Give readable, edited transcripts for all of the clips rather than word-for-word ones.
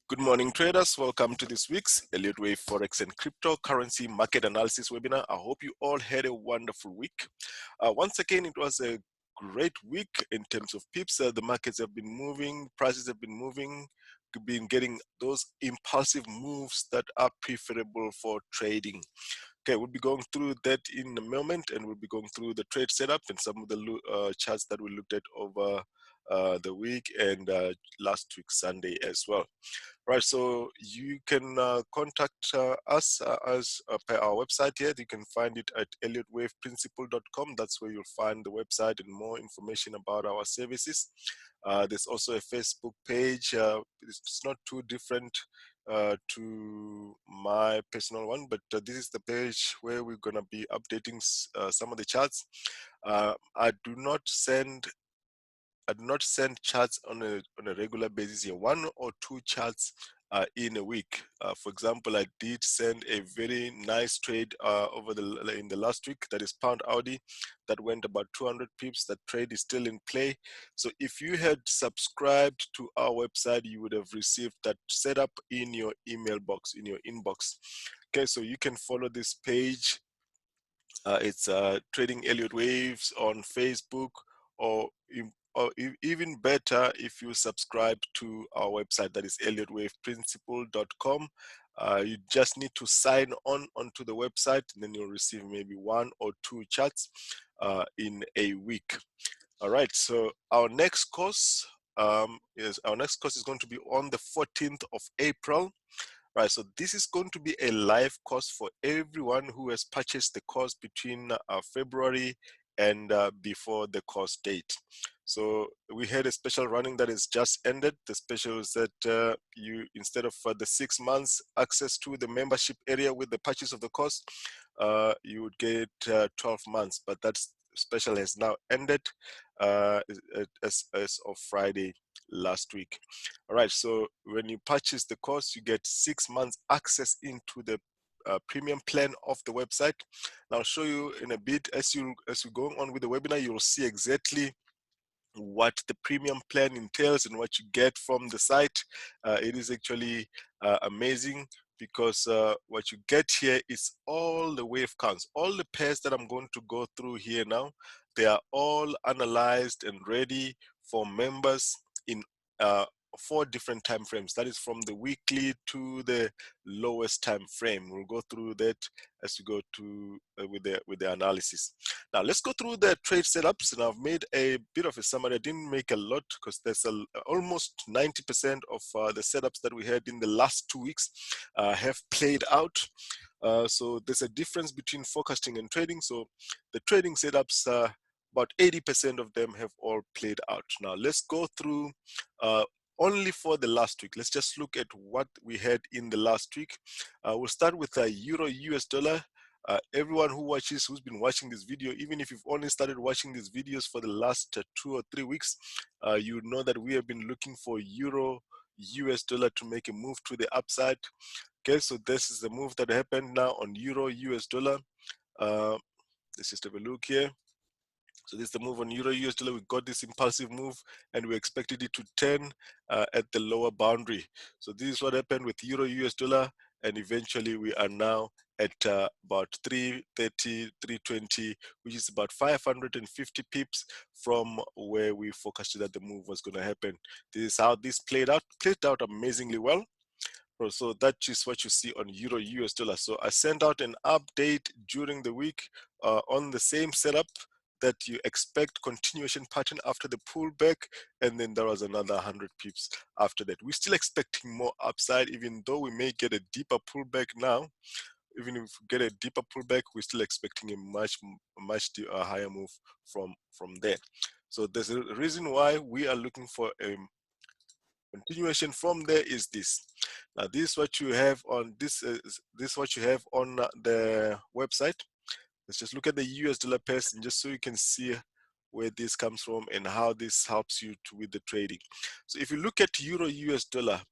Good morning, traders. Welcome to this week's Elliott Wave Forex and Cryptocurrency Market Analysis webinar. I hope you all had a wonderful week. Once again, it was a great week in terms of pips. The markets have been moving, prices have been moving, been getting those impulsive moves that are preferable for trading. Okay, we'll be going through that in a moment, and we'll be going through the trade setup and some of the charts that we looked at over the week and last week Sunday as well. Right, so you can contact us as per our website here. You can find it at elliottwaveprinciple.com. That's where you'll find the website and more information about our services. There's also a Facebook page. It's not too different to my personal one, but this is the page where we're going to be updating some of the charts. I do not send charts on a regular basis here. 1 or 2 charts in a week. For example, I did send a very nice trade in the last week, that is pound Audi, that went about 200 pips. That trade is still in play. So if you had subscribed to our website, you would have received that setup in your email box, in your inbox. Okay, so you can follow this page. It's Trading Elliott Waves on Facebook, or even better, if you subscribe to our website, that is elliottwaveprinciple.com. You just need to sign on onto the website, and then you'll receive maybe 1 or 2 charts in a week. All right, so our next course is going to be on the 14th of April. Right, so this is going to be a live course for everyone who has purchased the course between February and before the course date. So we had a special running that has just ended. The special is that you, instead of the 6 months access to the membership area with the purchase of the course, you would get 12 months, but that special has now ended as of Friday last week. All right, so when you purchase the course, you get 6 months access into the premium plan of the website. And I'll show you in a bit as we go on with the webinar. You'll see exactly what the premium plan entails and what you get from the site. It is actually amazing, because what you get here is all the wave counts. All the pairs that I'm going to go through here now, they are all analyzed and ready for members in 4 different time frames. That is from the weekly to the lowest time frame. We'll go through that as we go to with the analysis. Now let's go through the trade setups, and I've made a bit of a summary. I didn't make a lot because there's almost 90% of the setups that we had in the last 2 weeks have played out. So there's a difference between forecasting and trading. So the trading setups, about 80% of them have all played out. Now let's go through only for the last week. Let's just look at what we had in the last week. We'll start with Euro US dollar. Everyone who's been watching this video, even if you've only started watching these videos for the last 2 or 3 weeks, you know that we have been looking for Euro US dollar to make a move to the upside. Okay, so this is the move that happened now on Euro US dollar. Let's just have a look here. So this is the move on Euro US dollar. We got this impulsive move, and we expected it to turn at the lower boundary. So this is what happened with Euro US dollar, and eventually we are now at about 330, 320, which is about 550 pips from where we forecasted that the move was going to happen. This is how this played out amazingly well. So that is what you see on Euro US dollar. So I sent out an update during the week on the same setup, that you expect continuation pattern after the pullback, and then there was another 100 pips after that. We're still expecting more upside, even though we may get a deeper pullback now. Even if we get a deeper pullback, we're still expecting a much higher move from there. So there's a reason why we are looking for a continuation from there. Is this. Now this is what you have on this is what you have on the website. Let's just look at the US dollar pairs, and just so you can see where this comes from and how this helps you with the trading. So if you look at Euro US dollar,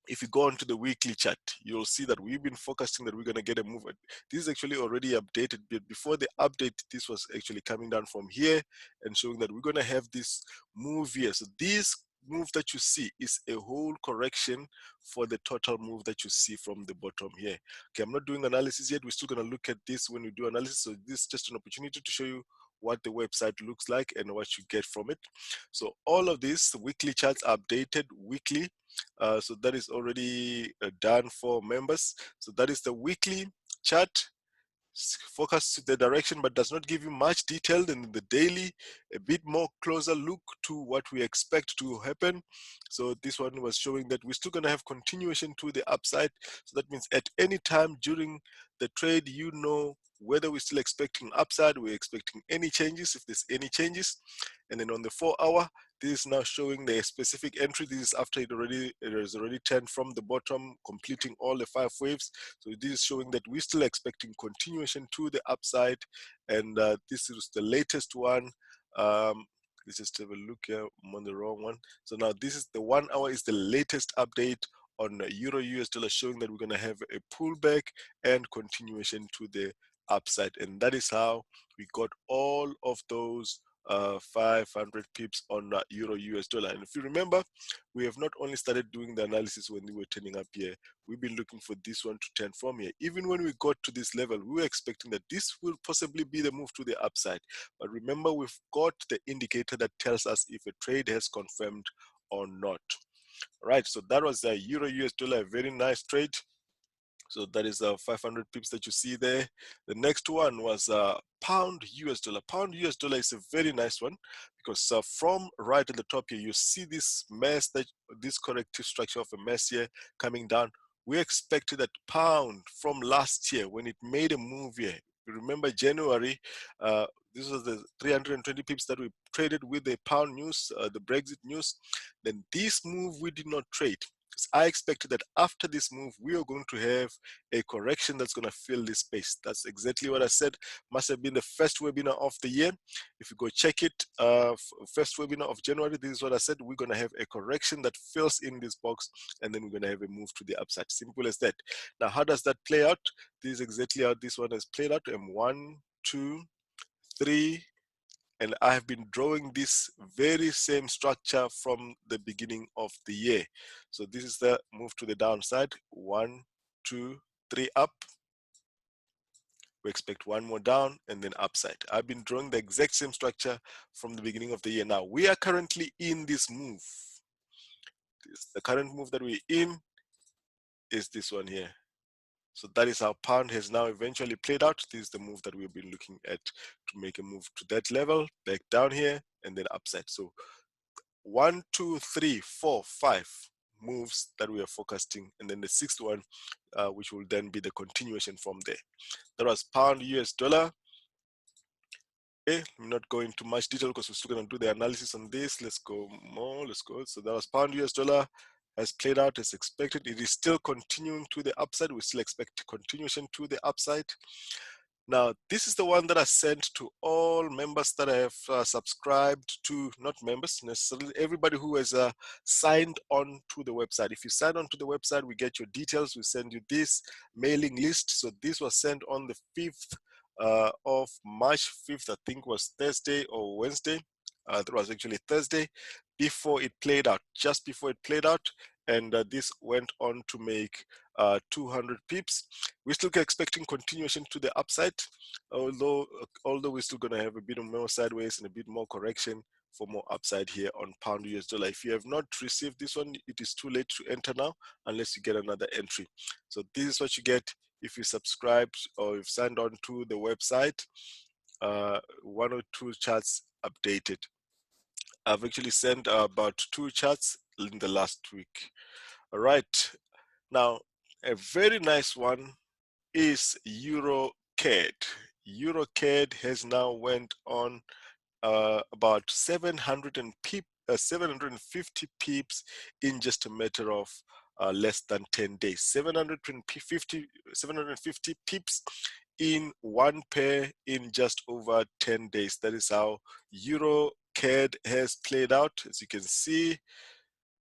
if you go onto the weekly chart, you'll see that we've been forecasting that we're going to get a move. This is actually already updated, but before the update, this was actually coming down from here and showing that we're going to have this move here. So this move that you see is a whole correction for the total move that you see from the bottom here. Okay, I'm not doing analysis yet. We're still going to look at this when we do analysis. So this is just an opportunity to show you what the website looks like and what you get from it. So all of these weekly charts are updated weekly. So that is already done for members. So that is the weekly chart. Focus the direction but does not give you much detail. Than the daily, a bit more closer look to what we expect to happen. So this one was showing that we're still going to have continuation to the upside. So that means at any time during the trade, you know whether we're still expecting upside, we're expecting any changes, if there's any changes. And then on the 4 hour, this is now showing the specific entry. This is after it has already turned from the bottom, completing all the 5 waves. So this is showing that we're still expecting continuation to the upside. And this is the latest one. Let's just have a look here. I'm on the wrong one. So now this is the 1 hour is the latest update on Euro US dollar, showing that we're going to have a pullback and continuation to the upside. And that is how we got all of those 500 pips on Euro US dollar. And if you remember, we have not only started doing the analysis when we were turning up here, we've been looking for this one to turn from here. Even when we got to this level, we were expecting that this will possibly be the move to the upside. But remember, we've got the indicator that tells us if a trade has confirmed or not. All right, so that was the Euro US dollar, a very nice trade. So that is 500 pips that you see there. The next one was pound US dollar. Pound US dollar is a very nice one because from right at the top here, you see this mess, this corrective structure of a mess here coming down. We expected that pound from last year when it made a move here. You remember January, this was the 320 pips that we traded with the pound news, the Brexit news. Then this move we did not trade. I expected that after this move, we are going to have a correction that's going to fill this space. That's exactly what I said. Must have been the first webinar of the year. If you go check it, first webinar of January, this is what I said. We're going to have a correction that fills in this box, and then we're going to have a move to the upside. Simple as that. Now, how does that play out? This is exactly how this one has played out. And 1, 2, 3, and I have been drawing this very same structure from the beginning of the year. So this is the move to the downside. 1, 2, 3 up. We expect one more down and then upside. I've been drawing the exact same structure from the beginning of the year. Now we are currently in this move. The current move that we're in is this one here. So that is how pound has now eventually played out. This is the move that we've been looking at to make a move to that level, back down here, and then upside. So 1, 2, 3, 4, 5 moves that we are forecasting, and then the 6th one, which will then be the continuation from there. That was pound US dollar. Okay, I'm not going into much detail because we're still going to do the analysis on this. Let's go more. Let's go. So that was pound US dollar. Has played out as expected. It is still continuing to the upside. We still expect continuation to the upside. Now, this is the one that I sent to all members that I have subscribed to, not members necessarily, everybody who has signed on to the website. If you sign on to the website, we get your details. We send you this mailing list. So this was sent on the 5th of March. 5th, I think, was Thursday or Wednesday. That was actually Thursday before it played out, just before it played out. And this went on to make 200 pips. We're still expecting continuation to the upside, although we're still going to have a bit more sideways and a bit more correction for more upside here on pound US dollar. If you have not received this one, it is too late to enter now unless you get another entry. So this is what you get if you subscribe or you've signed on to the website. 1 or 2 charts updated. I've actually sent about 2 charts in the last week. All right. Now, a very nice one is EURCAD. EURCAD has now went on about 750 pips in just a matter of less than 10 days. 750 pips in one pair in just over 10 days. That is how EURCAD has played out, as you can see.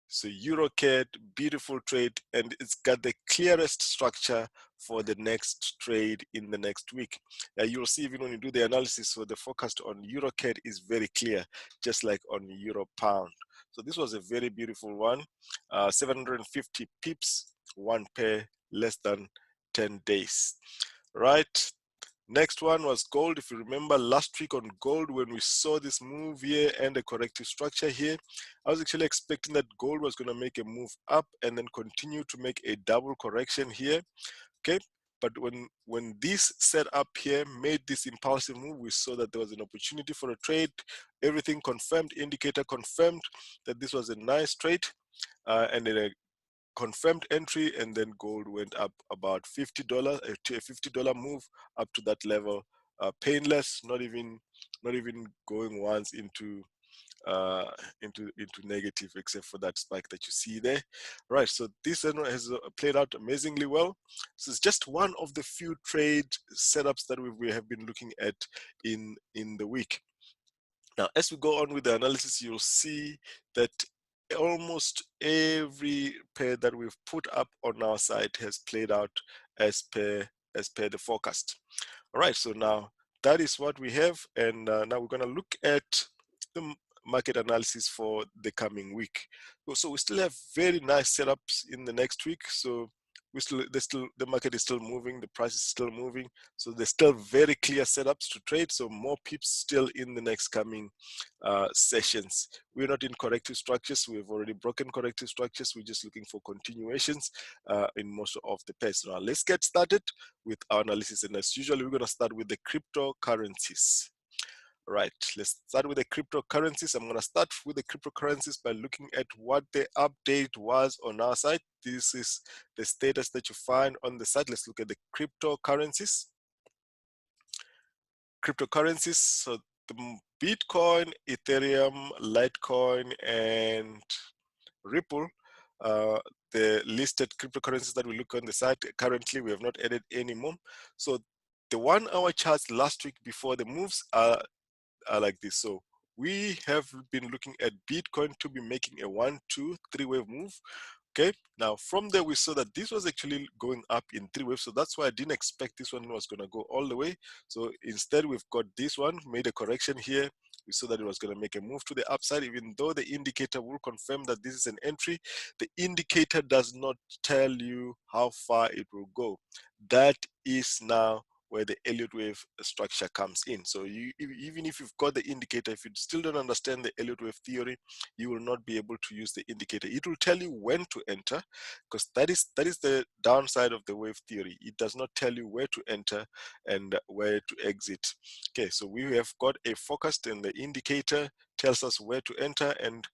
So EURCAD, beautiful trade, and it's got the clearest structure for the next trade in the next week. You'll see even when you do the analysis, so the forecast on EURCAD is very clear, just like on Euro Pound. So this was a very beautiful one. 750 pips, one pair, less than 10 days. Right. Next one was gold. If you remember last week on gold, when we saw this move here and a corrective structure here, I was actually expecting that gold was going to make a move up and then continue to make a double correction here. Okay, but when this set up here made this impulsive move, we saw that there was an opportunity for a trade. Everything confirmed, indicator confirmed that this was a nice trade, and then a confirmed entry, and then gold went up about $50, a $50 move up to that level, painless, not even going once into negative, except for that spike that you see there. Right, so this one has played out amazingly well. This is just one of the few trade setups that we have been looking at in the week. Now, as we go on with the analysis, you'll see that almost every pair that we've put up on our site has played out as per the forecast. All right, so now that is what we have, and now we're going to look at the market analysis for the coming week. So we still have very nice setups in the next week. So the market is still moving, the price is still moving. So there's still very clear setups to trade. So more pips still in the next coming sessions. We're not in corrective structures. We've already broken corrective structures. We're just looking for continuations in most of the pairs. Now let's get started with our analysis. And as usual, we're going to start with the cryptocurrencies. Right, let's start with the cryptocurrencies. I'm going to start with the cryptocurrencies by looking at what the update was on our site. This is the status that you find on the site. Let's look at the cryptocurrencies. So the Bitcoin, Ethereum, Litecoin, and Ripple, the listed cryptocurrencies that we look on the site. Currently, we have not added any more. So the 1 hour charts last week before the moves are like this. So we have been looking at Bitcoin to be making a 1, 2, 3 wave move. Okay, now from there we saw that this was actually going up in 3 waves, so that's why I didn't expect this one was going to go all the way. So instead we've got this one, made a correction here. We saw that it was going to make a move to the upside. Even though the indicator will confirm that this is an entry, the indicator does not tell you how far it will go. That is now where the Elliott wave structure comes in. So even if you've got the indicator, if you still don't understand the Elliott wave theory, you will not be able to use the indicator. It will tell you when to enter, because that is the downside of the wave theory. It does not tell you where to enter and where to exit. Okay, so we have got a forecast, and the indicator tells us where to enter, and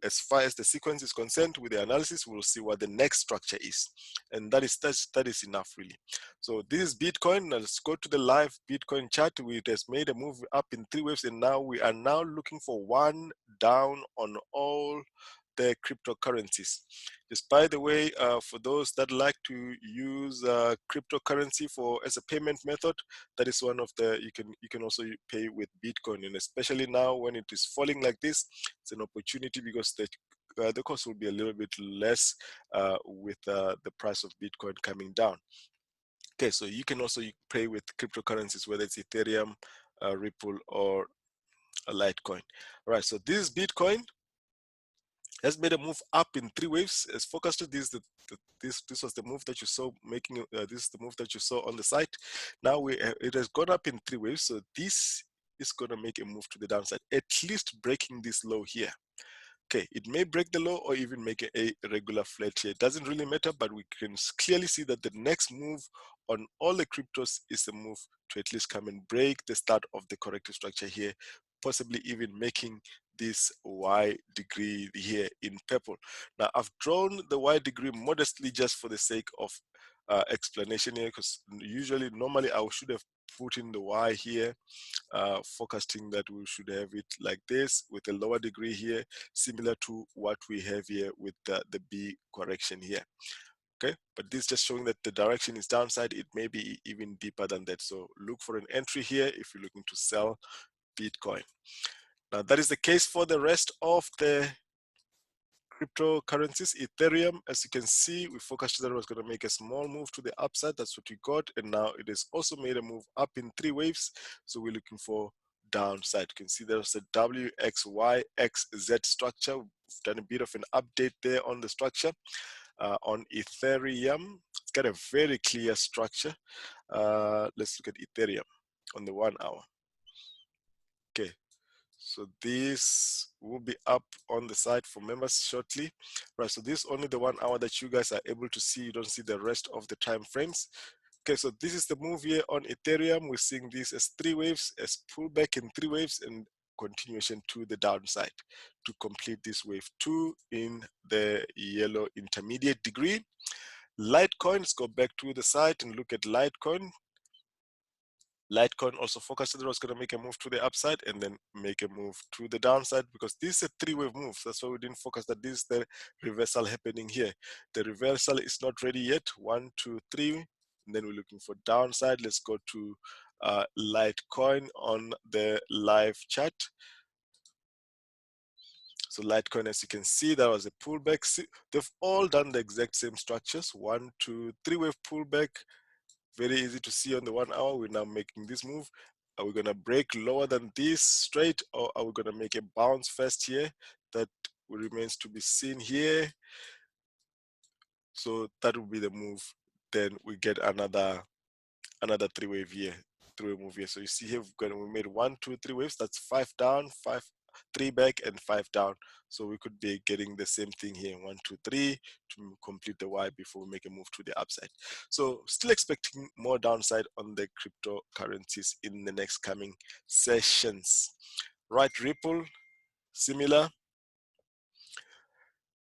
as far as the sequence is concerned with the analysis, we'll see what the next structure is, and that is enough really. So this is Bitcoin. Now let's go to the live Bitcoin chart. It has made a move up in 3 waves, and now we are now looking for one down on all the cryptocurrencies. Just by the way, for those that like to use cryptocurrency as a payment method, that is one of the, you can also pay with Bitcoin, and especially now when it is falling like this, it's an opportunity because the cost will be a little bit less with the price of Bitcoin coming down. Okay, so you can also pay with cryptocurrencies, whether it's Ethereum, Ripple, or a Litecoin. All right, so this is Bitcoin. Has made a move up in 3 waves as forecasted. This was the move that you saw making. This is the move that you saw on the site. Now it has gone up in 3 waves, so this is going to make a move to the downside, at least breaking this low here. Okay, it may break the low or even make a regular flat here. It doesn't really matter, but we can clearly see that the next move on all the cryptos is a move to at least come and break the start of the corrective structure here, possibly even making this Y degree here in purple. Now, I've drawn the Y degree modestly just for the sake of explanation here, because normally I should have put in the Y here, forecasting that we should have it like this with a lower degree here, similar to what we have here with the B correction here. Okay, but this is just showing that the direction is downside. It may be even deeper than that. So look for an entry here if you're looking to sell Bitcoin. Now that is the case for the rest of the cryptocurrencies. Ethereum, as you can see, we focused that it was going to make a small move to the upside. That's what we got, and now it has also made a move up in 3 waves. So we're looking for downside. You can see there's a W, X, Y, X, Z structure. We've done a bit of an update there on the structure. On Ethereum, it's got a very clear structure. Let's look at Ethereum on the 1 hour. Okay, so this will be up on the site for members shortly. Right, so this is only the 1 hour that you guys are able to see. You don't see the rest of the time frames. Okay, so this is the move here on Ethereum. We're seeing this as 3 waves, as pullback in 3 waves, and continuation to the downside to complete this wave 2 in the yellow intermediate degree. Litecoin, let's go back to the site and look at Litecoin. Litecoin also focused that it was going to make a move to the upside and then make a move to the downside, because this is a 3-wave move. That's why we didn't focus that this is the reversal happening here. The reversal is not ready yet. 1, 2, 3, and then we're looking for downside. Let's go to Litecoin on the live chat. So Litecoin, as you can see, that was a pullback. See, they've all done the exact same structures. 1, 2, 3-wave pullback. Very easy to see on the 1 hour. We're now making this move. Are we going to break lower than this straight, or are we going to make a bounce first here? That remains to be seen here. So that will be the move. Then we get another 3-wave here, 3-wave move here. So you see here we made 1, 2, 3 waves. That's 5 down, 5, 3 back, and 5 down. So we could be getting the same thing here, 1, 2, 3 to complete the Y before we make a move to the upside. So still expecting more downside on the cryptocurrencies in the next coming sessions. Right, Ripple, similar.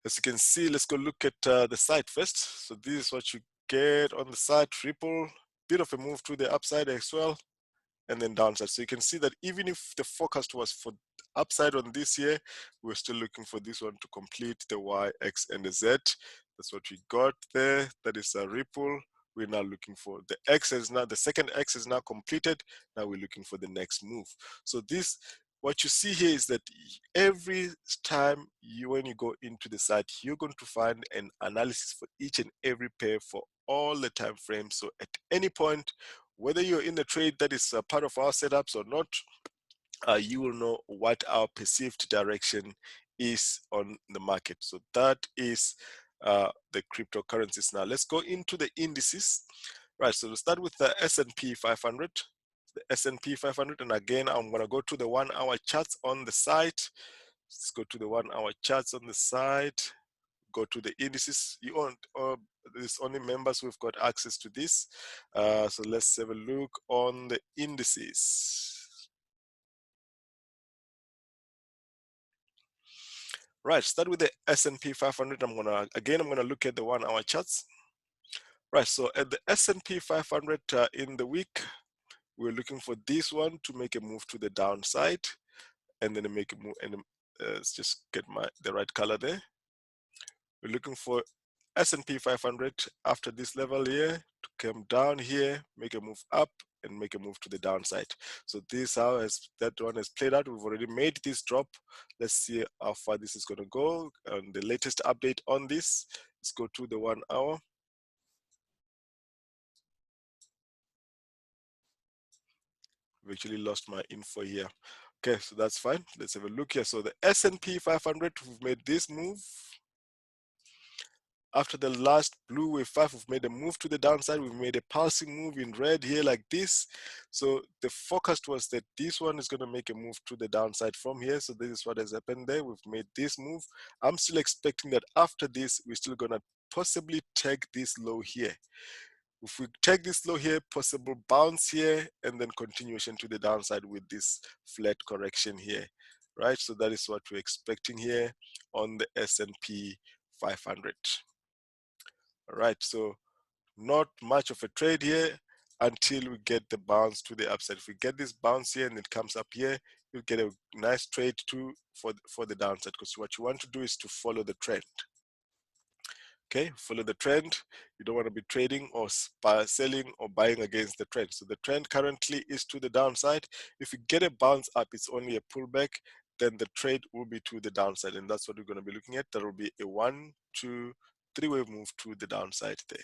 As you can see, let's go look at the site first. So this is what you get on the site. Ripple, bit of a move to the upside as well, and then downside. So you can see that even if the forecast was for upside on this year, we're still looking for this one to complete the Y, X, and the Z. That's what we got there. That is a Ripple. We're now looking for the X is now, the second X is now completed. Now we're looking for the next move. So this, what you see here is that every time when you go into the site, you're going to find an analysis for each and every pair for all the time frames. So at any point, whether you're in the trade that is part of our setups or not, you will know what our perceived direction is on the market. So that is the cryptocurrencies. Now let's go into the indices. Right, so we'll start with the S&P 500. The S&P 500, and again, I'm going to go to the 1 hour charts on the site. Let's go to the 1 hour charts on the site. Go to the indices. You own, there's only members who've got access to this. So let's have a look on the indices. Right, start with the S&P 500. I'm gonna look at the 1 hour charts. Right, so at the S&P 500 in the week, we're looking for this one to make a move to the downside, and then make a move. And let's just get the right color there. We're looking for S&P 500 after this level here to come down here, make a move up, and make a move to the downside. So this how that one has played out. We've already made this drop. Let's see how far this is going to go. And the latest update on this, let's go to the 1 hour. I've actually lost my info here. Okay, so that's fine. Let's have a look here. So the S&P 500, we've made this move. After the last blue wave 5, we've made a move to the downside. We've made a pulsing move in red here like this. So the forecast was that this one is going to make a move to the downside from here. So this is what has happened there. We've made this move. I'm still expecting that after this, we're still going to possibly take this low here. If we take this low here, possible bounce here, and then continuation to the downside with this flat correction here, right? So that is what we're expecting here on the S&P 500. All right, so not much of a trade here until we get the bounce to the upside. If we get this bounce here and it comes up here, you'll get a nice trade too for the downside, because what you want to do is to follow the trend. Okay, follow the trend. You don't want to be trading or selling or buying against the trend. So the trend currently is to the downside. If you get a bounce up, it's only a pullback, then the trade will be to the downside, and that's what we're going to be looking at. There will be a 1, 2, 3 wave move to the downside there.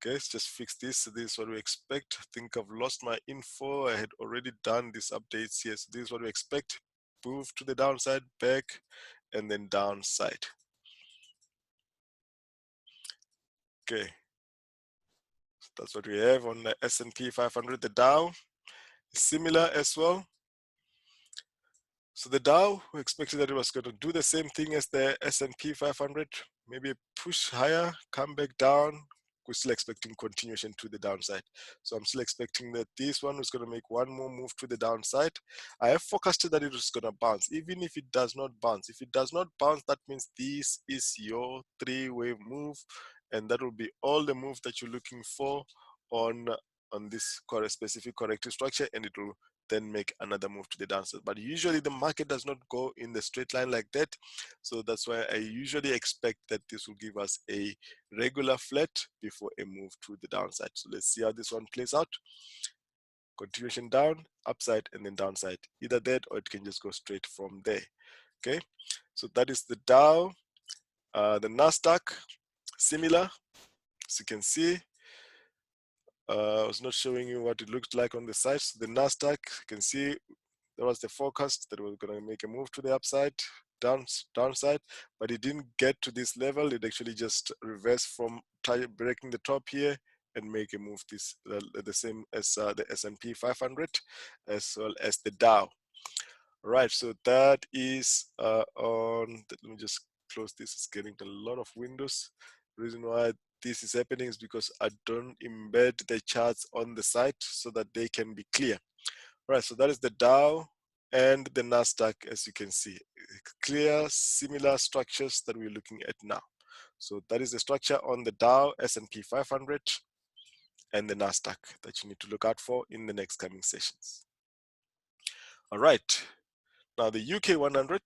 Okay, let's just fix this. So this is what we expect. I think I've lost my info. I had already done these updates here. So this is what we expect. Move to the downside, back, and then downside. Okay, so that's what we have on the S&P 500. The Dow is similar as well. So the Dow, we expected that it was going to do the same thing as the S&P 500, maybe push higher, come back down. We're still expecting continuation to the downside. So I'm still expecting that this one is going to make one more move to the downside. I have forecasted that it is going to bounce, even if it does not bounce. If it does not bounce, that means this is your three-wave move, and that will be all the move that you're looking for on this specific corrective structure, and it will then make another move to the downside. But usually the market does not go in the straight line like that. So that's why I usually expect that this will give us a regular flat before a move to the downside. So let's see how this one plays out. Continuation down, upside, and then downside. Either that or it can just go straight from there. Okay, so that is the Dow. The NASDAQ, similar. As you can see, I was not showing you what it looked like on the side. So the NASDAQ, you can see that was the forecast that we're going to make a move to the upside, downside, but it didn't get to this level. It actually just reversed from breaking the top here and make a move this the same as the S&P 500 as well as the Dow. Right, so that is on. Let me just close this. It's getting a lot of windows. The reason why this is happening is because I don't embed the charts on the site so that they can be clear. Right, so that is the Dow and the NASDAQ, as you can see. Clear, similar structures that we're looking at now. So that is the structure on the Dow, S&P 500, and the NASDAQ that you need to look out for in the next coming sessions. All right, now the UK 100.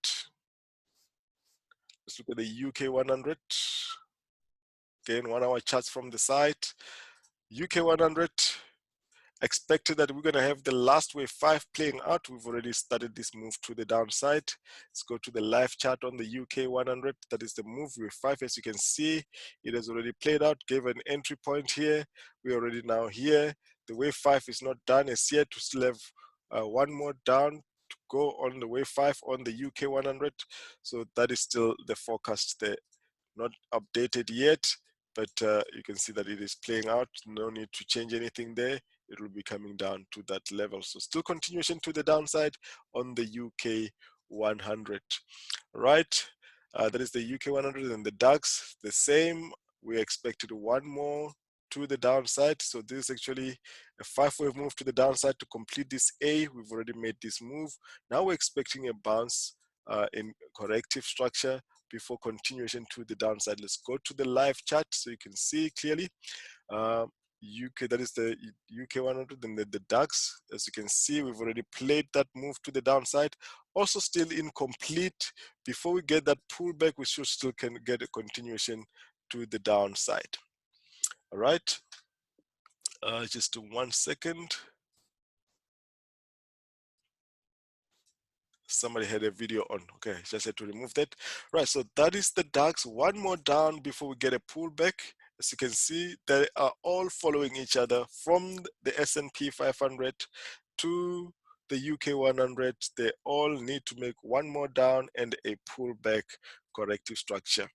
Let's look at the UK 100. Again, 1 hour charts from the site. UK 100. Expected that we're going to have the last wave 5 playing out. We've already started this move to the downside. Let's go to the live chart on the UK 100. That is the move wave 5. As you can see, it has already played out, gave an entry point here. We're already now here. The wave 5 is not done as yet. We still have one more down to go on the wave 5 on the UK 100. So that is still the forecast there. Not updated yet, but you can see that it is playing out. No need to change anything there. It will be coming down to that level. So still continuation to the downside on the UK 100. Right, that is the UK 100, and the DAX the same. We expected one more to the downside. So this is actually a 5-wave move to the downside to complete this A. We've already made this move. Now we're expecting a bounce in corrective structure before continuation to the downside. Let's go to the live chart so you can see clearly. UK, that is the UK 100, and the DAX. As you can see, we've already played that move to the downside. Also still incomplete. Before we get that pullback, we should still can get a continuation to the downside. All right, just 1 second. Somebody had a video on. Okay, just had to remove that. Right, so that is the DAX. One more down before we get a pullback. As you can see, they are all following each other from the S&P 500 to the UK 100. They all need to make one more down and a pullback corrective structure.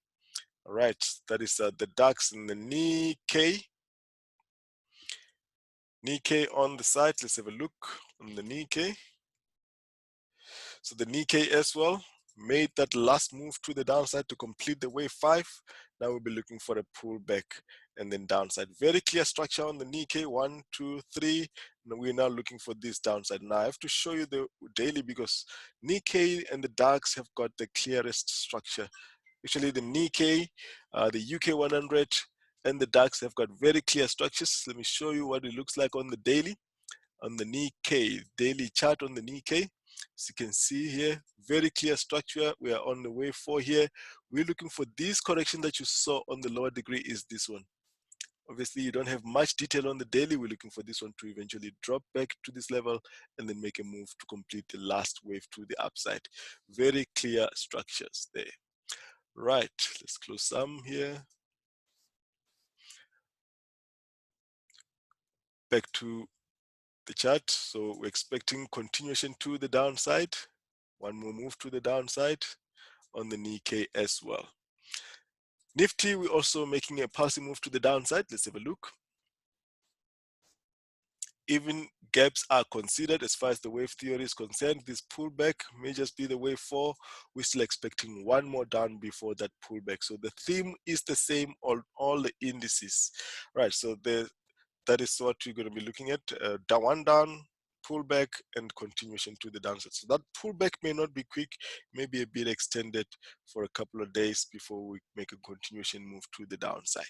All right, that is the DAX and the NIKKEI. NIKKEI on the side. Let's have a look on the NIKKEI. So the Nikkei as well made that last move to the downside to complete the wave 5. Now we'll be looking for a pullback and then downside. Very clear structure on the Nikkei, 1, 2, 3. And we're now looking for this downside. Now I have to show you the daily because Nikkei and the DAX have got the clearest structure. Actually, the Nikkei, the UK 100, and the DAX have got very clear structures. Let me show you what it looks like on the daily. On the Nikkei, daily chart on the Nikkei. As you can see here, very clear structure. We are on the wave 4 here. We're looking for this correction that you saw on the lower degree is this one. Obviously, you don't have much detail on the daily. We're looking for this one to eventually drop back to this level and then make a move to complete the last wave to the upside. Very clear structures there. Right, let's close some here. back to the chart. So we're expecting continuation to the downside, one more move to the downside on the Nikkei as well. Nifty, we're also making a pulsing move to the downside. Let's have a look. Even gaps are considered as far as the wave theory is concerned. This pullback may just be the wave 4. We're still expecting one more down before that pullback. So the theme is the same on all the indices. Right, so that is what we're going to be looking at. One down, pullback, and continuation to the downside. So that pullback may not be quick, maybe a bit extended for a couple of days before we make a continuation move to the downside.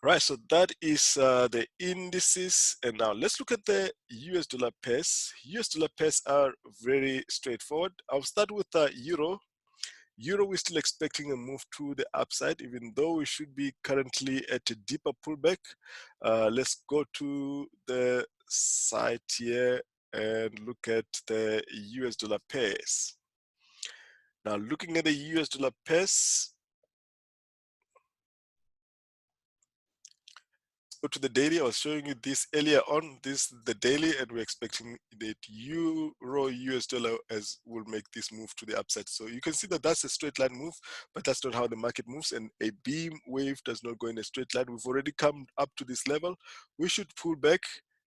Right, so that is the indices. And now let's look at the US dollar pairs. US dollar pairs are very straightforward. I'll start with Euro. Euro, we're still expecting a move to the upside, even though we should be currently at a deeper pullback. Let's go to the site here and look at the US dollar pairs. Now, looking at the US dollar pairs, go to the daily. I was showing you this earlier on. This is the daily, and we're expecting that Euro US dollar as will make this move to the upside. So you can see that that's a straight line move, but that's not how the market moves. And a beam wave does not go in a straight line. We've already come up to this level. We should pull back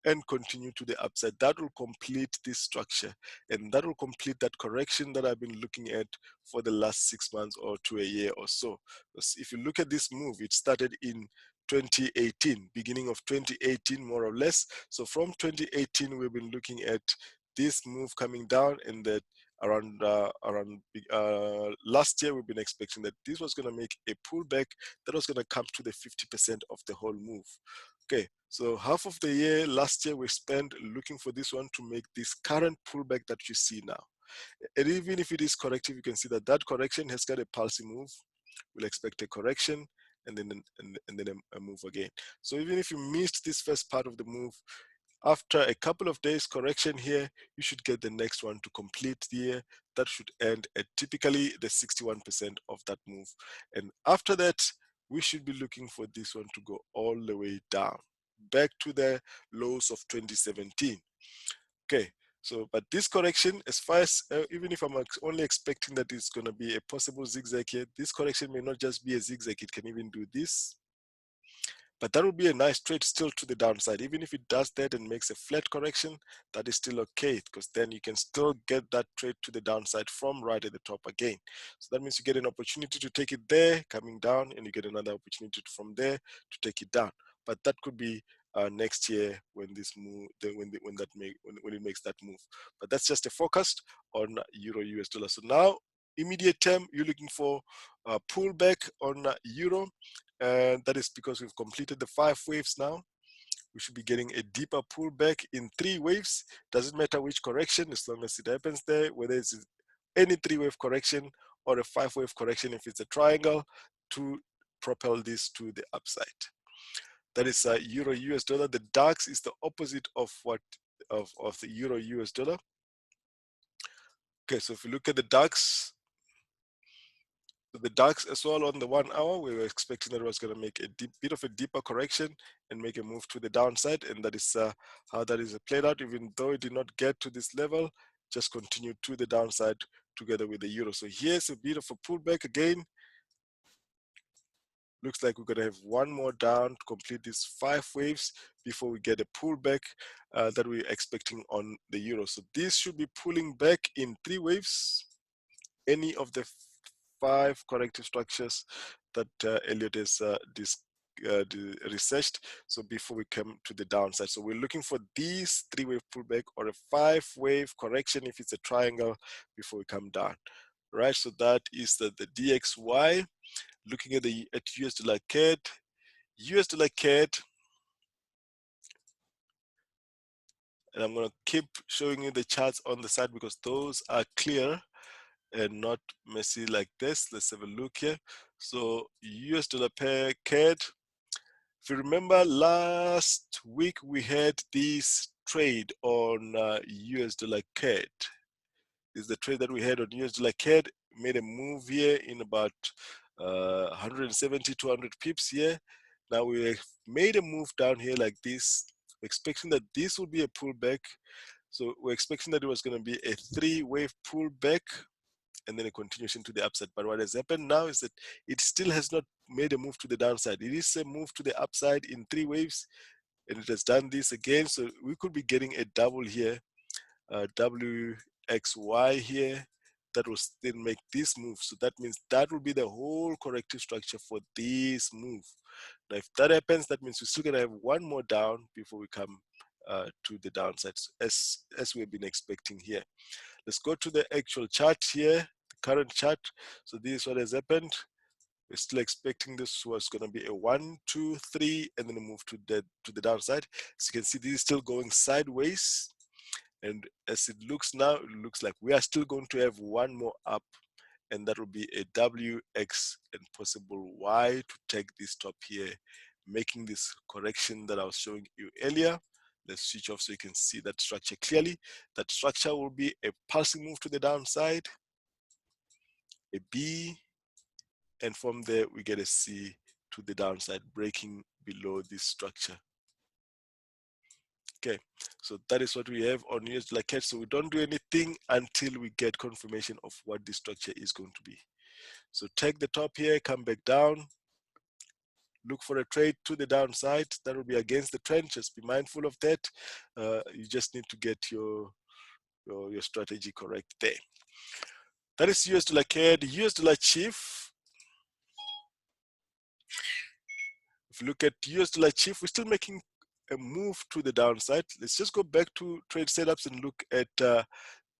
and continue to the upside. That will complete this structure, and that will complete that correction that I've been looking at for the last 6 months or to a year or so. Because if you look at this move, it started in 2018, beginning of 2018, more or less. So from 2018, we've been looking at this move coming down, and that around last year, we've been expecting that this was going to make a pullback that was going to come to the 50% of the whole move. Okay, so half of the year last year we spent looking for this one to make this current pullback that you see now. And even if it is corrective, you can see that that correction has got a pulsing move. We'll expect a correction and then a move again. So even if you missed this first part of the move, after a couple of days correction here, you should get the next one to complete the year. That should end at typically the 61% of that move. And after that, we should be looking for this one to go all the way down, back to the lows of 2017. Okay, so, but this correction, as far as, even if I'm only expecting that it's going to be a possible zigzag here, this correction may not just be a zigzag, it can even do this. But that would be a nice trade still to the downside. Even if it does that and makes a flat correction, that is still okay, because then you can still get that trade to the downside from right at the top again. So that means you get an opportunity to take it there, coming down, and you get another opportunity from there to take it down. But that could be next year when this move, when it makes that move. But that's just a forecast on Euro US dollar. So now, immediate term, you're looking for a pullback on Euro. And that is because we've completed the 5 waves now. We should be getting a deeper pullback in 3 waves. Doesn't matter which correction, as long as it happens there, whether it's any 3-wave correction or a 5-wave correction, if it's a triangle, to propel this to the upside. That is Euro US dollar. The DAX is the opposite of the Euro US dollar. Okay, so if you look at the DAX, the DAX as well on the 1 hour, we were expecting that it was going to make a bit of a deeper correction and make a move to the downside, and that is how that is played out. Even though it did not get to this level, just continued to the downside together with the euro. So here's a bit of a pullback again. Looks like we're going to have one more down to complete these 5 waves before we get a pullback that we're expecting on the euro. So this should be pulling back in 3 waves. Any of the 5 corrective structures that Elliott has researched. So before we come to the downside, so we're looking for these 3-wave pullback or a 5-wave correction if it's a triangle before we come down. Right, so that is the DXY. Looking at the US dollar CAD, US dollar CAD, and I'm going to keep showing you the charts on the side because those are clear and not messy like this. Let's have a look here. So US dollar pair CAD. If you remember last week we had this trade on US dollar CAD. This is the trade that we had on US dollar CAD. Made a move here in about 170, 200 pips here. Now we have made a move down here like this We're expecting that this will be a pullback. So we're expecting that it was going to be a 3-wave pullback and then a continuation to the upside. But what has happened now is that it still has not made a move to the downside. It is a move to the upside in 3 waves, and it has done this again. So we could be getting a double here, WXY here, that will still make this move. So that means that will be the whole corrective structure for this move. Now, if that happens, that means we're still going to have one more down before we come to the downside, as we've been expecting here. Let's go to the actual chart here, the current chart. So this is what has happened. We're still expecting this was going to be a 1, 2, 3, and then a move to the downside. As you can see, this is still going sideways. And as it looks now, it looks like we are still going to have one more up, and that will be a W, X, and possible Y to take this top here, making this correction that I was showing you earlier. Let's switch off so you can see that structure clearly. That structure will be a pulsing move to the downside, a B, and from there we get a C to the downside, breaking below this structure. Okay, so that is what we have on USDCAD. So we don't do anything until we get confirmation of what the structure is going to be. So take the top here, come back down, look for a trade to the downside. That will be against the trend. Just be mindful of that. You just need to get your strategy correct there. That is USDCAD. USDCHF. If you look at USDCHF, we're still making a move to the downside. Let's just go back to trade setups and look at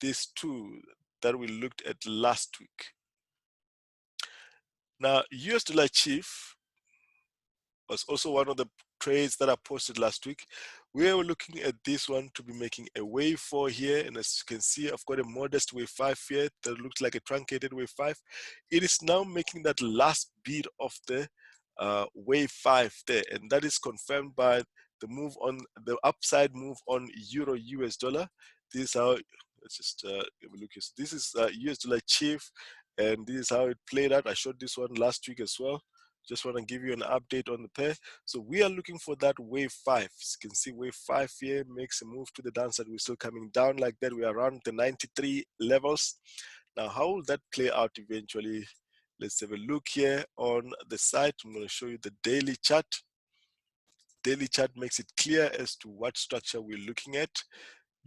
these two that we looked at last week. Now, USDCHF was also one of the trades that I posted last week. We are looking at this one to be making a wave 4 here, and as you can see, I've got a modest wave 5 here that looks like a truncated wave 5. It is now making that last bit of the wave 5 there, and that is confirmed by the move on the upside move on Euro US dollar. This is how, let's just have a look here. So this is USDCHF, and this is how it played out. I showed this one last week as well. Just want to give you an update on the pair. So we are looking for that wave 5. As you can see, wave 5 here makes a move to the downside. We're still coming down like that. We are around the 93 levels. Now, how will that play out eventually? Let's have a look here on the site. I'm going to show you the daily chart. Daily chart makes it clear as to what structure we're looking at.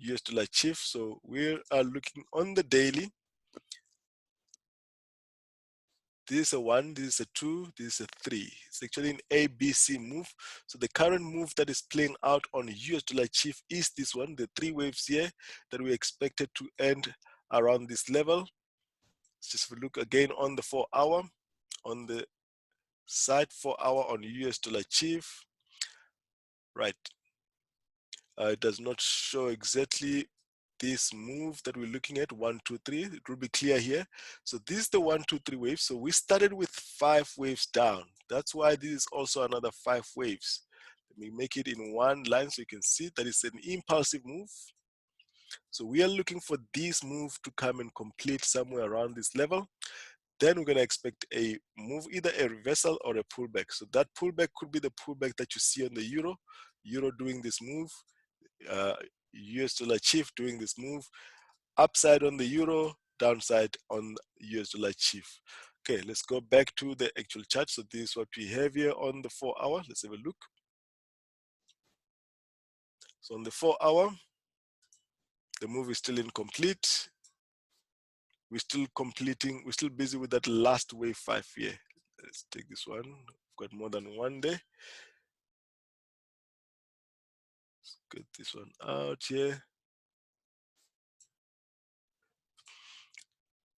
USDCHF. So we are looking on the daily. This is a 1, this is a 2, this is a 3. It's actually an ABC move. So the current move that is playing out on USDCHF is this one, the 3 waves here that we expected to end around this level. Let's just look again on the 4-hour, on the side 4-hour on USDCHF. Right. It does not show exactly this move that we're looking at, 1, 2, 3. It will be clear here. So this is the 1, 2, 3 waves. So we started with 5 waves down. That's why this is also another 5 waves. Let me make it in one line so you can see that it's an impulsive move. So we are looking for this move to come and complete somewhere around this level. Then we're going to expect a move, either a reversal or a pullback. So that pullback could be the pullback that you see on the euro doing this move, USDCHF doing this move, upside on the euro, downside on USDCHF. Okay, let's go back to the actual chart. So this is what we have here on the 4-hour. Let's have a look. So on the 4-hour, the move is still incomplete. We're still busy with that last wave 5 here. Let's take this one. We've got more than one there. Let's get this one out here.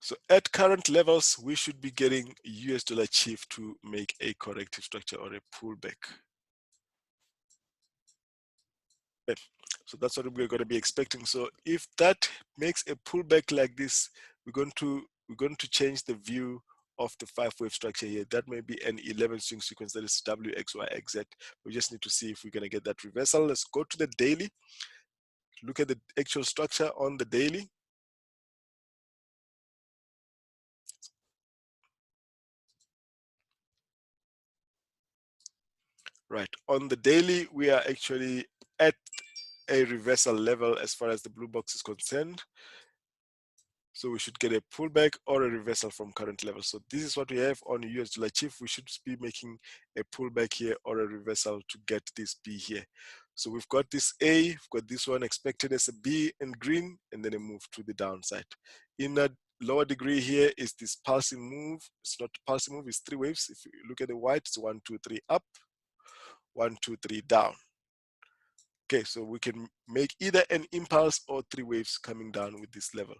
So at current levels, we should be getting USDCHF to make a corrective structure or a pullback. Okay. So that's what we're going to be expecting. So if that makes a pullback like this, we're going to change the view of the 5-wave structure here. That may be an 11 swing sequence, that is W, X, Y, X, Z. We just need to see if we're going to get that reversal. Let's go to the daily. Look at the actual structure on the daily. Right, on the daily, we are actually at a reversal level as far as the blue box is concerned. So we should get a pullback or a reversal from current level. So this is what we have on US dollar CHF. We should be making a pullback here or a reversal to get this B here. So we've got this A, we've got this one expected as a B in green, and then a move to the downside. In a lower degree here is this pulsing move. It's not pulsing move, it's three waves. If you look at the white, it's 1, 2, 3 up, 1, 2, 3 down. Okay, so we can make either an impulse or three waves coming down with this level,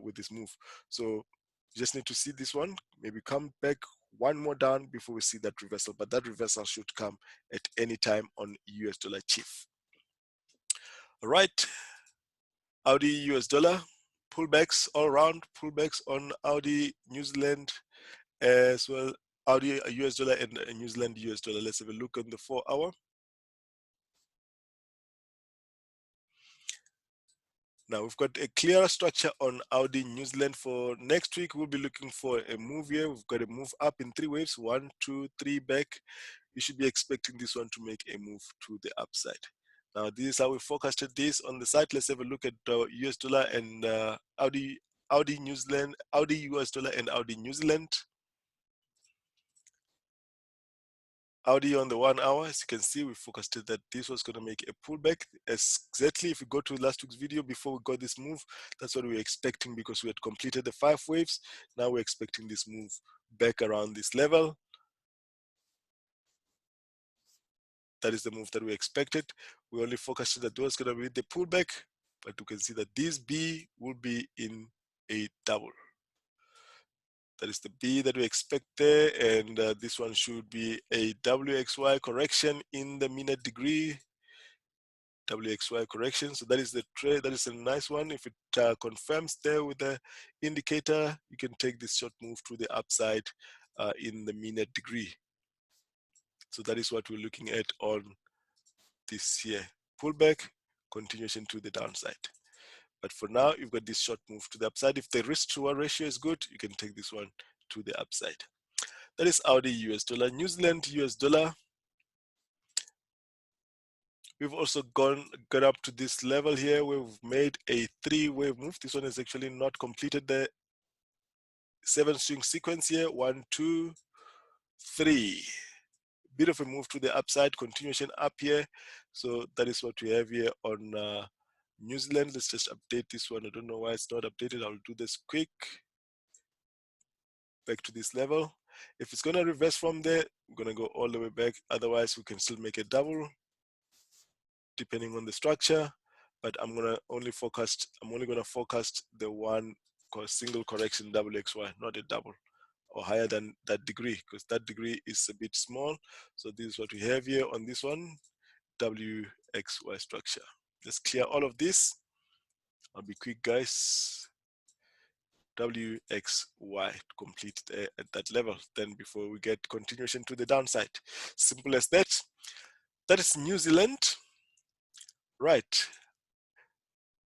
with this move. So you just need to see this one, maybe come back one more down before we see that reversal, but that reversal should come at any time on US dollar CHF. All right, Audi US dollar, pullbacks all around, pullbacks on Audi New Zealand as well, Audi US dollar and New Zealand US dollar. Let's have a look on the 4 hour. Now we've got a clearer structure on Audi New Zealand for next week. We'll be looking for a move here. We've got a move up in three waves, 1, 2, 3 back. You should be expecting this one to make a move to the upside. Now this is how we forecasted this on the site. Let's have a look at US dollar and Audi New Zealand, Audi US dollar and Audi New Zealand. Audi on the 1 hour, as you can see, we forecasted that this was going to make a pullback. Exactly, if we go to last week's video before we got this move, that's what we were expecting because we had completed the 5 waves. Now we're expecting this move back around this level. That is the move that we expected. We only forecasted that there was going to be the pullback, but you can see that this B will be in a double. That is the B that we expect there, and this one should be a WXY correction in the minute degree. WXY correction. So that is the trade. That is a nice one. If it confirms there with the indicator, you can take this short move to the upside in the minute degree. So that is what we're looking at on this here. Pullback, continuation to the downside. But for now, you've got this short move to the upside. If the risk to reward ratio is good, you can take this one to the upside. That is Audi US dollar. New Zealand US dollar. We've also gone up to this level here where we've made a 3-wave move. This one has actually not completed the 7-string sequence here. 1, 2, 3. Bit of a move to the upside, continuation up here. So that is what we have here on New Zealand. Let's just update this one. I don't know why it's not updated. I'll do this quick. Back to this level. If it's going to reverse from there, we're going to go all the way back. Otherwise, we can still make a double depending on the structure. But I'm only going to forecast the one single correction WXY, not a double or higher than that degree, because that degree is a bit small. So this is what we have here on this one, WXY structure. Let's clear all of this. I'll be quick, guys. WXY complete at that level, then before we get continuation to the downside. Simple as that. That is New Zealand. Right.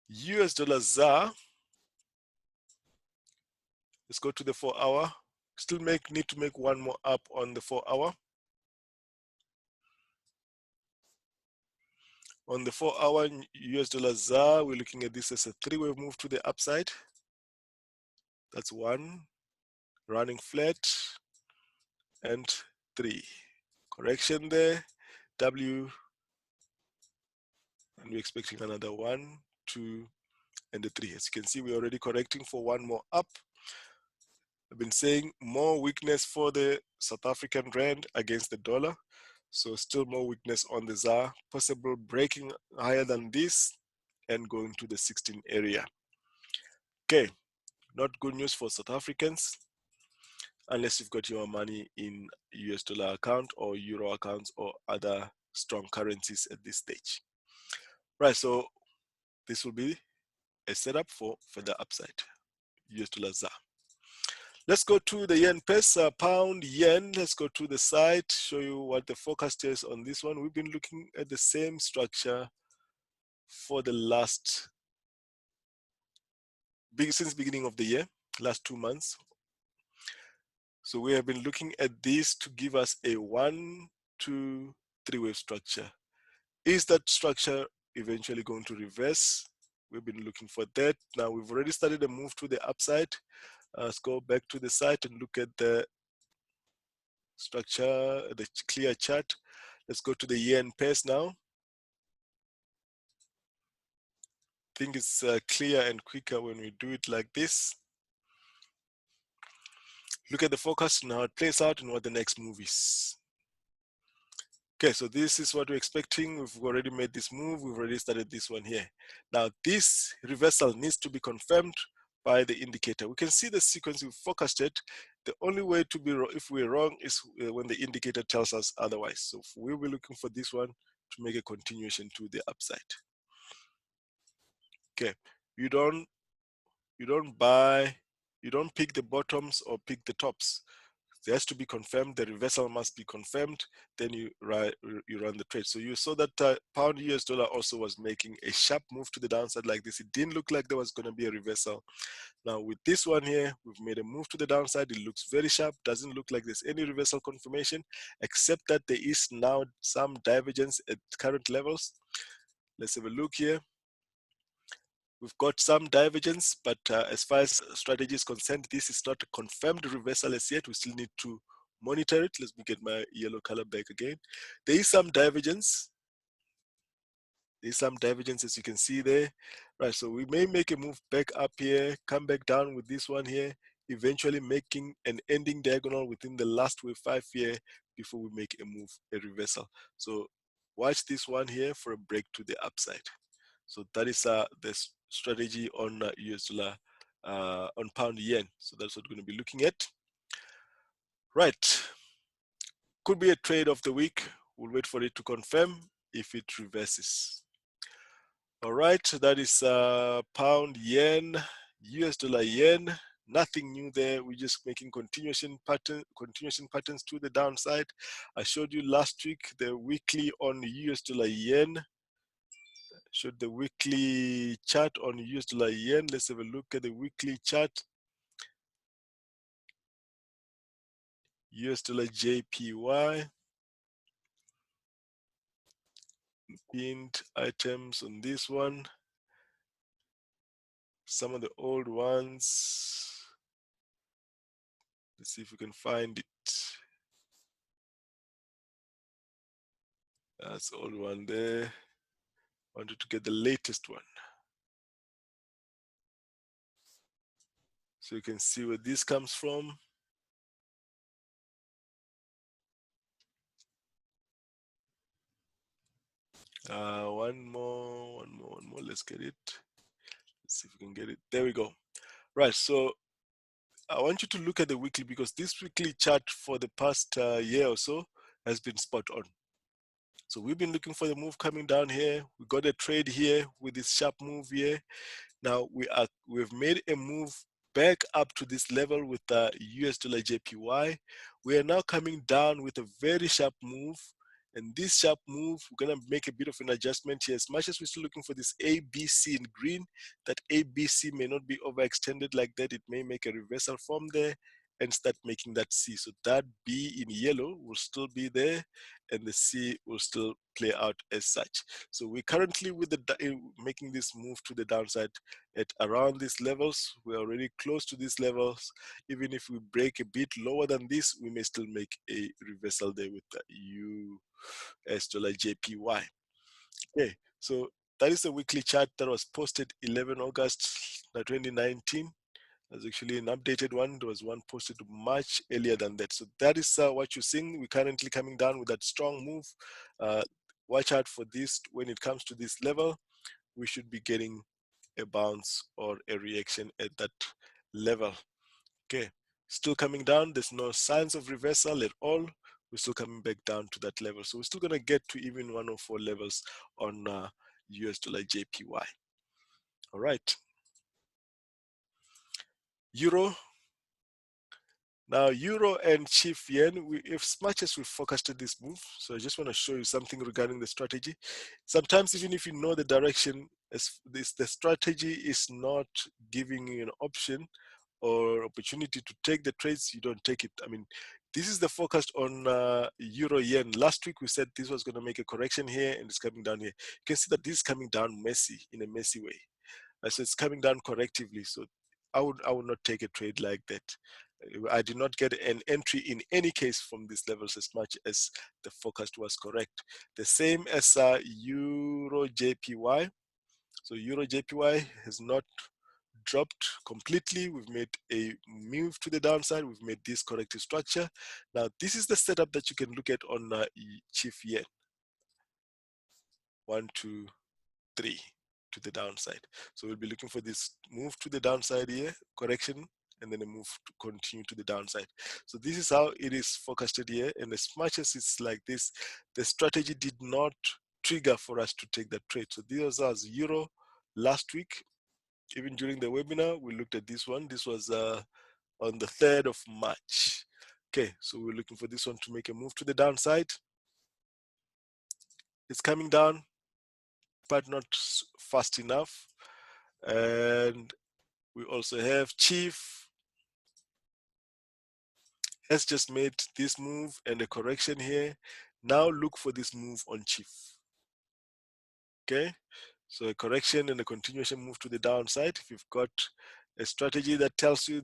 US dollar ZAR. Let's go to the 4 hour. Still need to make one more up on the 4 hour. On the 4 hour US dollar ZAR, we're looking at this as a 3-wave move to the upside. That's 1, running flat, and 3. Correction there, W, and we're expecting another 1, 2, and a 3. As you can see, we're already correcting for one more up. I've been saying more weakness for the South African rand against the dollar. So still more weakness on the ZAR, possible breaking higher than this and going to the 16 area. Okay, not good news for South Africans unless you've got your money in US dollar account or euro accounts or other strong currencies at this stage. Right, so this will be a setup for further upside, US dollar ZAR. Let's go to the yen pesa, pound yen. Let's go to the site, show you what the forecast is on this one. We've been looking at the same structure for the since beginning of the year, last 2 months. So we have been looking at this to give us a 1, 2, 3 wave structure. Is that structure eventually going to reverse? We've been looking for that. Now we've already started a move to the upside. Let's go back to the site and look at the structure, the clear chart. Let's go to the yen pairs now. I think it's clear and quicker when we do it like this. Look at the forecast and how it plays out and what the next move is. Okay, so this is what we're expecting. We've already made this move. We've already started this one here. Now, this reversal needs to be confirmed by the indicator. We can see the sequence we've forecasted. The only way to be wrong, if we're wrong, is when the indicator tells us otherwise. So we'll be looking for this one to make a continuation to the upside. Okay, you don't pick the bottoms or pick the tops. It has to be confirmed. The reversal must be confirmed. Then you run the trade. So you saw that pound US dollar also was making a sharp move to the downside like this. It didn't look like there was going to be a reversal. Now with this one here, we've made a move to the downside. It looks very sharp. Doesn't look like there's any reversal confirmation, except that there is now some divergence at current levels. Let's have a look here. We've got some divergence, but as far as strategy is concerned, this is not a confirmed reversal as yet. We still need to monitor it. Let me get my yellow color back again. There is some divergence. There's some divergence, as you can see there. Right, so we may make a move back up here, come back down with this one here, eventually making an ending diagonal within the last wave 5 here before we make a move, a reversal. So watch this one here for a break to the upside. So that is the strategy on US dollar, on pound yen. So that's what we're going to be looking at. Right. Could be a trade of the week. We'll wait for it to confirm if it reverses. All right. That is pound yen, US dollar yen. Nothing new there. We're just making continuation patterns to the downside. I showed you last week the weekly on US dollar yen. Showed the weekly chart on US dollar yen. Let's have a look at the weekly chart. US dollar JPY. Pinned items on this one. Some of the old ones. Let's see if we can find it. That's the old one there. Wanted to get the latest one. So you can see where this comes from. One more. Let's get it. Let's see if we can get it. There we go. Right. So I want you to look at the weekly, because this weekly chart for the past year or so has been spot on. So we've been looking for the move coming down here. We got a trade here with this sharp move here. Now we've made a move back up to this level with the US dollar JPY. We are now coming down with a very sharp move. And this sharp move, we're going to make a bit of an adjustment here. As much as we're still looking for this ABC in green, that ABC may not be overextended like that. It may make a reversal from there and start making that C. So that B in yellow will still be there, and the C will still play out as such. So we're currently with making this move to the downside at around these levels. We're already close to these levels. Even if we break a bit lower than this, we may still make a reversal there with the US dollar JPY. Okay, so that is a weekly chart that was posted 11 August 2019. There's actually an updated one. There was one posted much earlier than that. So that is what you're seeing. We're currently coming down with that strong move. Watch out for this. When it comes to this level, we should be getting a bounce or a reaction at that level. Okay, still coming down. There's no signs of reversal at all. We're still coming back down to that level. So we're still going to get to even 104 levels on US dollar JPY. All right. Euro. Now, Euro and Chief Yen, as much as we forecasted this move, so I just want to show you something regarding the strategy. Sometimes, even if you know the direction, the strategy is not giving you an option or opportunity to take the trades, you don't take it. I mean, This is the forecast on Euro Yen. Last week we said this was going to make a correction here and it's coming down here. You can see that this is coming down messy, in a messy way. So it's coming down correctively. So I would not take a trade like that. I did not get an entry in any case from these levels as much as the forecast was correct. The same as EURJPY. So EURJPY has not dropped completely. We've made a move to the downside. We've made this corrective structure. Now this is the setup that you can look at on CHF Yen. 1, 2, 3 to the downside. So we'll be looking for this move to the downside here, correction, and then a move to continue to the downside. So this is how it is forecasted here. And as much as it's like this, the strategy did not trigger for us to take that trade. So this was Euro last week. Even during the webinar, we looked at this one. This was on the 3rd of March. Okay, so we're looking for this one to make a move to the downside. It's coming down, but not fast enough. And we also have Chief has just made this move and a correction here. Now look for this move on Chief. Okay, so a correction and a continuation move to the downside. If you've got a strategy that tells you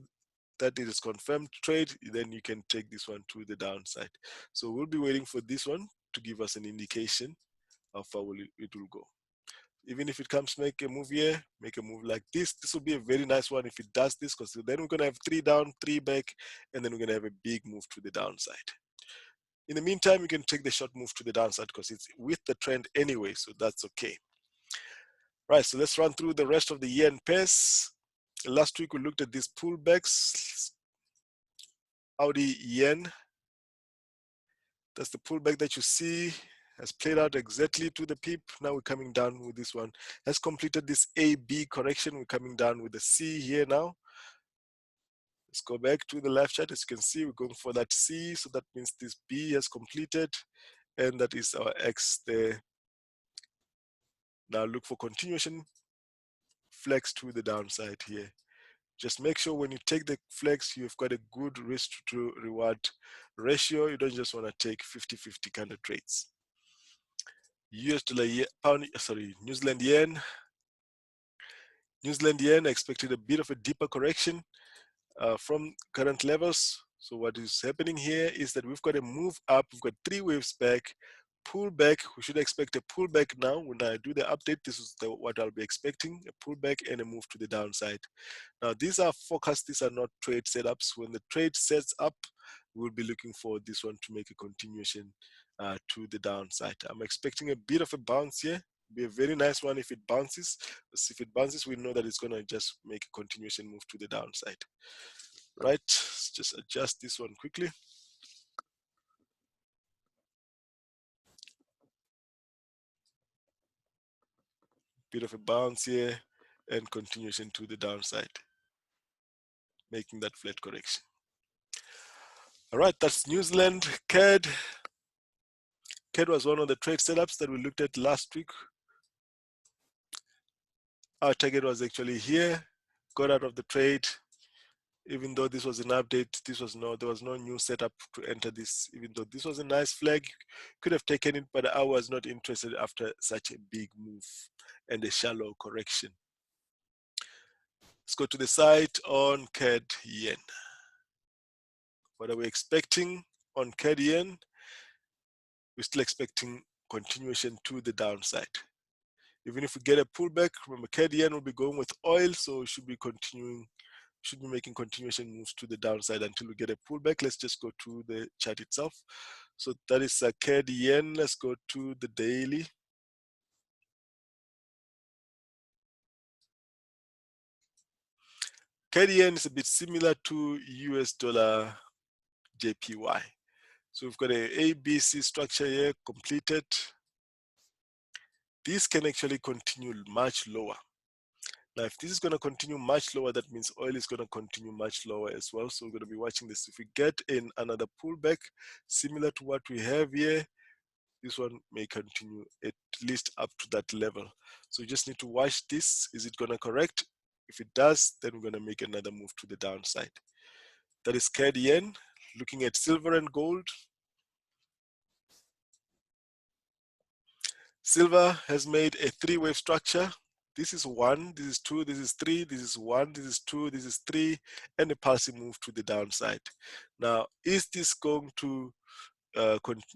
that it is confirmed trade, then you can take this one to the downside. So we'll be waiting for this one to give us an indication of how it will go. Even if it comes make a move here, make a move like this, this will be a very nice one if it does this, because then we're going to have 3 down, 3 back, and then we're going to have a big move to the downside. In the meantime, you can take the short move to the downside because it's with the trend anyway, so that's okay. Right, so let's run through the rest of the yen pairs. Last week we looked at these pullbacks. Audi yen, that's the pullback that you see, has played out exactly to the pip. Now we're coming down with this one. Has completed this A-B correction. We're coming down with the C here now. Let's go back to the live chart. As you can see, we're going for that C. So that means this B has completed. And that is our X there. Now look for continuation. Flex to the downside here. Just make sure when you take the flex, you've got a good risk to reward ratio. You don't just want to take 50-50 kind of trades. US dollar, pound, sorry, New Zealand yen. New Zealand yen expected a bit of a deeper correction from current levels. So what is happening here is that we've got a move up. We've got 3 waves back, pull back. We should expect a pullback now. When I do the update, this is what I'll be expecting, a pullback and a move to the downside. Now, these are forecasts. These are not trade setups. When the trade sets up, we'll be looking for this one to make a continuation to the downside. I'm expecting a bit of a bounce here. Be a very nice one if it bounces. If it bounces, we know that it's going to just make a continuation move to the downside. Right, let's just adjust this one quickly. Bit of a bounce here and continuation to the downside, making that flat correction. All right, that's New Zealand CAD. CAD was one of the trade setups that we looked at last week. Our target was actually here, got out of the trade. Even though this was an update, there was no new setup to enter this. Even though this was a nice flag, could have taken it, but I was not interested after such a big move and a shallow correction. Let's go to the site on CAD yen. What are we expecting on CAD yen? We're still expecting continuation to the downside. Even if we get a pullback, remember CAD yen will be going with oil, so we should be continuing. Should be making continuation moves to the downside until we get a pullback. Let's just go to the chart itself. So that is CAD yen. Let's go to the daily. CAD yen is a bit similar to US dollar JPY. So we've got a ABC structure here completed. This can actually continue much lower. Now, if this is going to continue much lower, that means oil is going to continue much lower as well. So we're going to be watching this. If we get in another pullback, similar to what we have here, this one may continue at least up to that level. So you just need to watch this. Is it going to correct? If it does, then we're going to make another move to the downside. That is CAD yen. looking at silver and gold. Silver has made a three-wave structure. This is 1, this is 2, this is 3, this is 1, this is 2, this is 3, and a pulsing move to the downside. Now, is this going to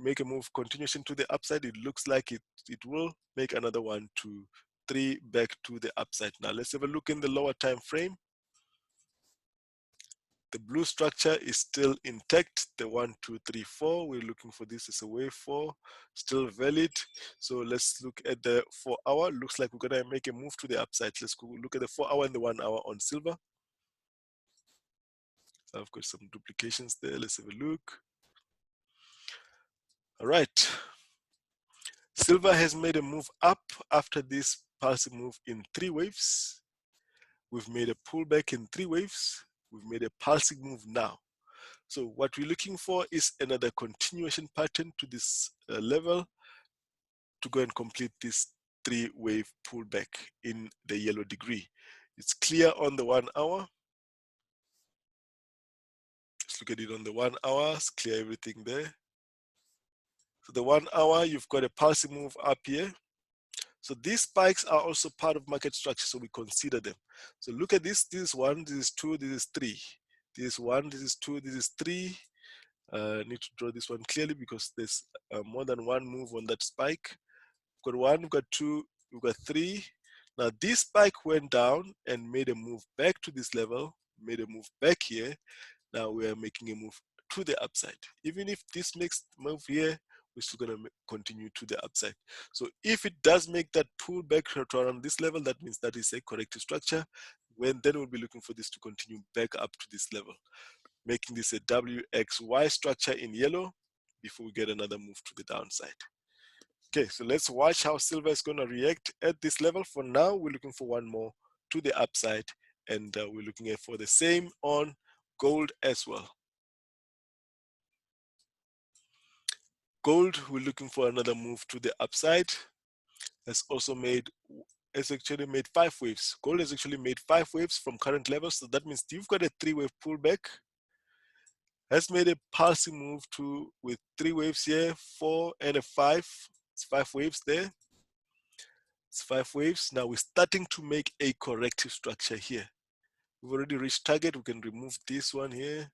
make a move continuation to the upside? It looks like it will make another 1, 2, 3 back to the upside. Now, let's have a look in the lower time frame. The blue structure is still intact. The 1, 2, 3, 4. We're looking for this as a wave 4, still valid. So let's look at the 4 hour. Looks like we're gonna make a move to the upside. Let's go look at the 4 hour and the 1 hour on silver. So I've got some duplications there. Let's have a look. All right. Silver has made a move up after this pulsing move in 3 waves. We've made a pullback in 3 waves. We've made a pulsing move now. So what we're looking for is another continuation pattern to this level to go and complete this 3-wave pullback in the yellow degree. It's clear on the 1 hour. Let's look at it on the 1 hour. It's clear everything there. So the 1 hour, you've got a pulsing move up here. So these spikes are also part of market structure, so we consider them. So look at this. This is 1, this is 2, this is 3. This is 1, this is 2, this is 3. I need to draw this one clearly because there's more than one move on that spike. We've got 1, we've got 2, we've got 3. Now this spike went down and made a move back to this level, made a move back here. Now we are making a move to the upside. Even if this makes move here, we're still going to continue to the upside. So if it does make that pull back to around this level, that means that is a corrective structure. Then we'll be looking for this to continue back up to this level, making this a WXY structure in yellow before we get another move to the downside. Okay, so let's watch how silver is going to react at this level. For now, we're looking for one more to the upside, and we're looking at for the same on gold as well. Gold, we're looking for another move to the upside. It's actually made 5 waves. Gold has actually made 5 waves from current levels, so that means you've got a 3-wave pullback. Has made a pulsing move with 3 waves here, 4 and a 5. It's 5 waves there. It's 5 waves. Now we're starting to make a corrective structure here. We've already reached target. We can remove this one here.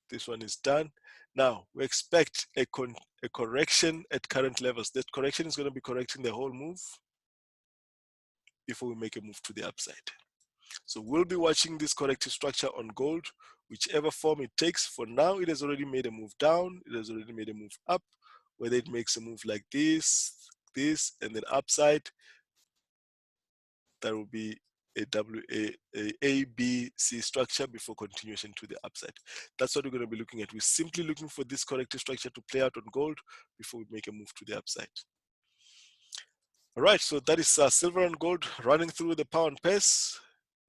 This one is done. Now we expect a correction at current levels. That correction is going to be correcting the whole move before we make a move to the upside. So we'll be watching this corrective structure on gold, whichever form it takes. For now, it has already made a move down. It has already made a move up. Whether it makes a move like this, and then upside, that will be a B, C structure before continuation to the upside. That's what we're going to be looking at. We're simply looking for this corrective structure to play out on gold before we make a move to the upside. All right, so that is silver and gold running through the pound pairs.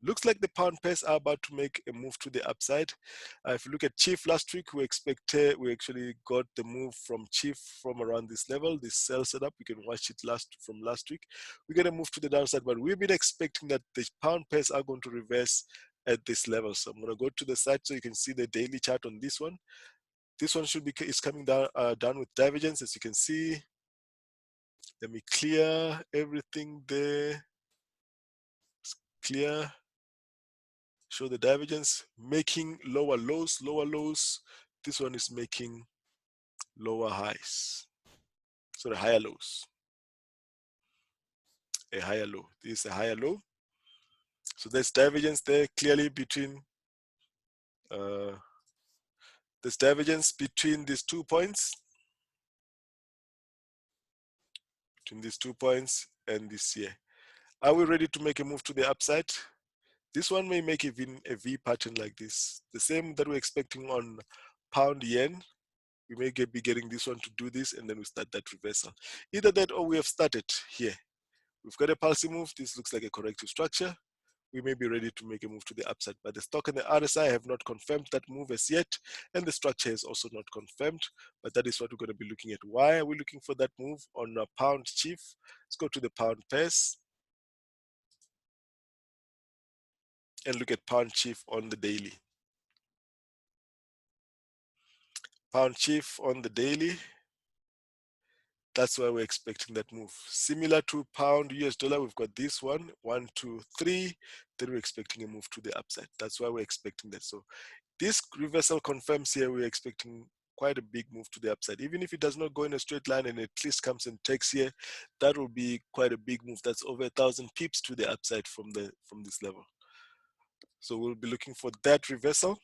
Looks like the pound pairs are about to make a move to the upside. If you look at CHF last week, we actually got the move from CHF from around this level, this sell setup. You can watch it from last week. We're going to move to the downside, but we've been expecting that the pound pairs are going to reverse at this level. So I'm going to go to the side so you can see the daily chart on this one. This one is coming down with divergence, as you can see. Let me clear everything there. It's clear. Show the divergence, making lower lows, lower lows. This one is making lower highs. Sorry, higher lows. A higher low. This is a higher low. So there's divergence there clearly between there's divergence between these 2 points. Between these 2 points and this here. Are we ready to make a move to the upside? This one may make even a V pattern like this. The same that we're expecting on pound yen. We may be getting this one to do this, and then we start that reversal. Either that or we have started here. We've got a pulsing move. This looks like a corrective structure. We may be ready to make a move to the upside, but the stock and the RSI have not confirmed that move as yet, and the structure is also not confirmed, but that is what we're going to be looking at. Why are we looking for that move on a pound CHF? Let's go to the pound pairs and look at pound CHF on the daily. Pound CHF on the daily. That's why we're expecting that move. Similar to pound US dollar, we've got this one, 1, 2, 3. Then we're expecting a move to the upside. That's why we're expecting that. So this reversal confirms here we're expecting quite a big move to the upside. Even if it does not go in a straight line and at least comes and takes here, that will be quite a big move. That's over 1,000 pips to the upside from this level. So we'll be looking for that reversal,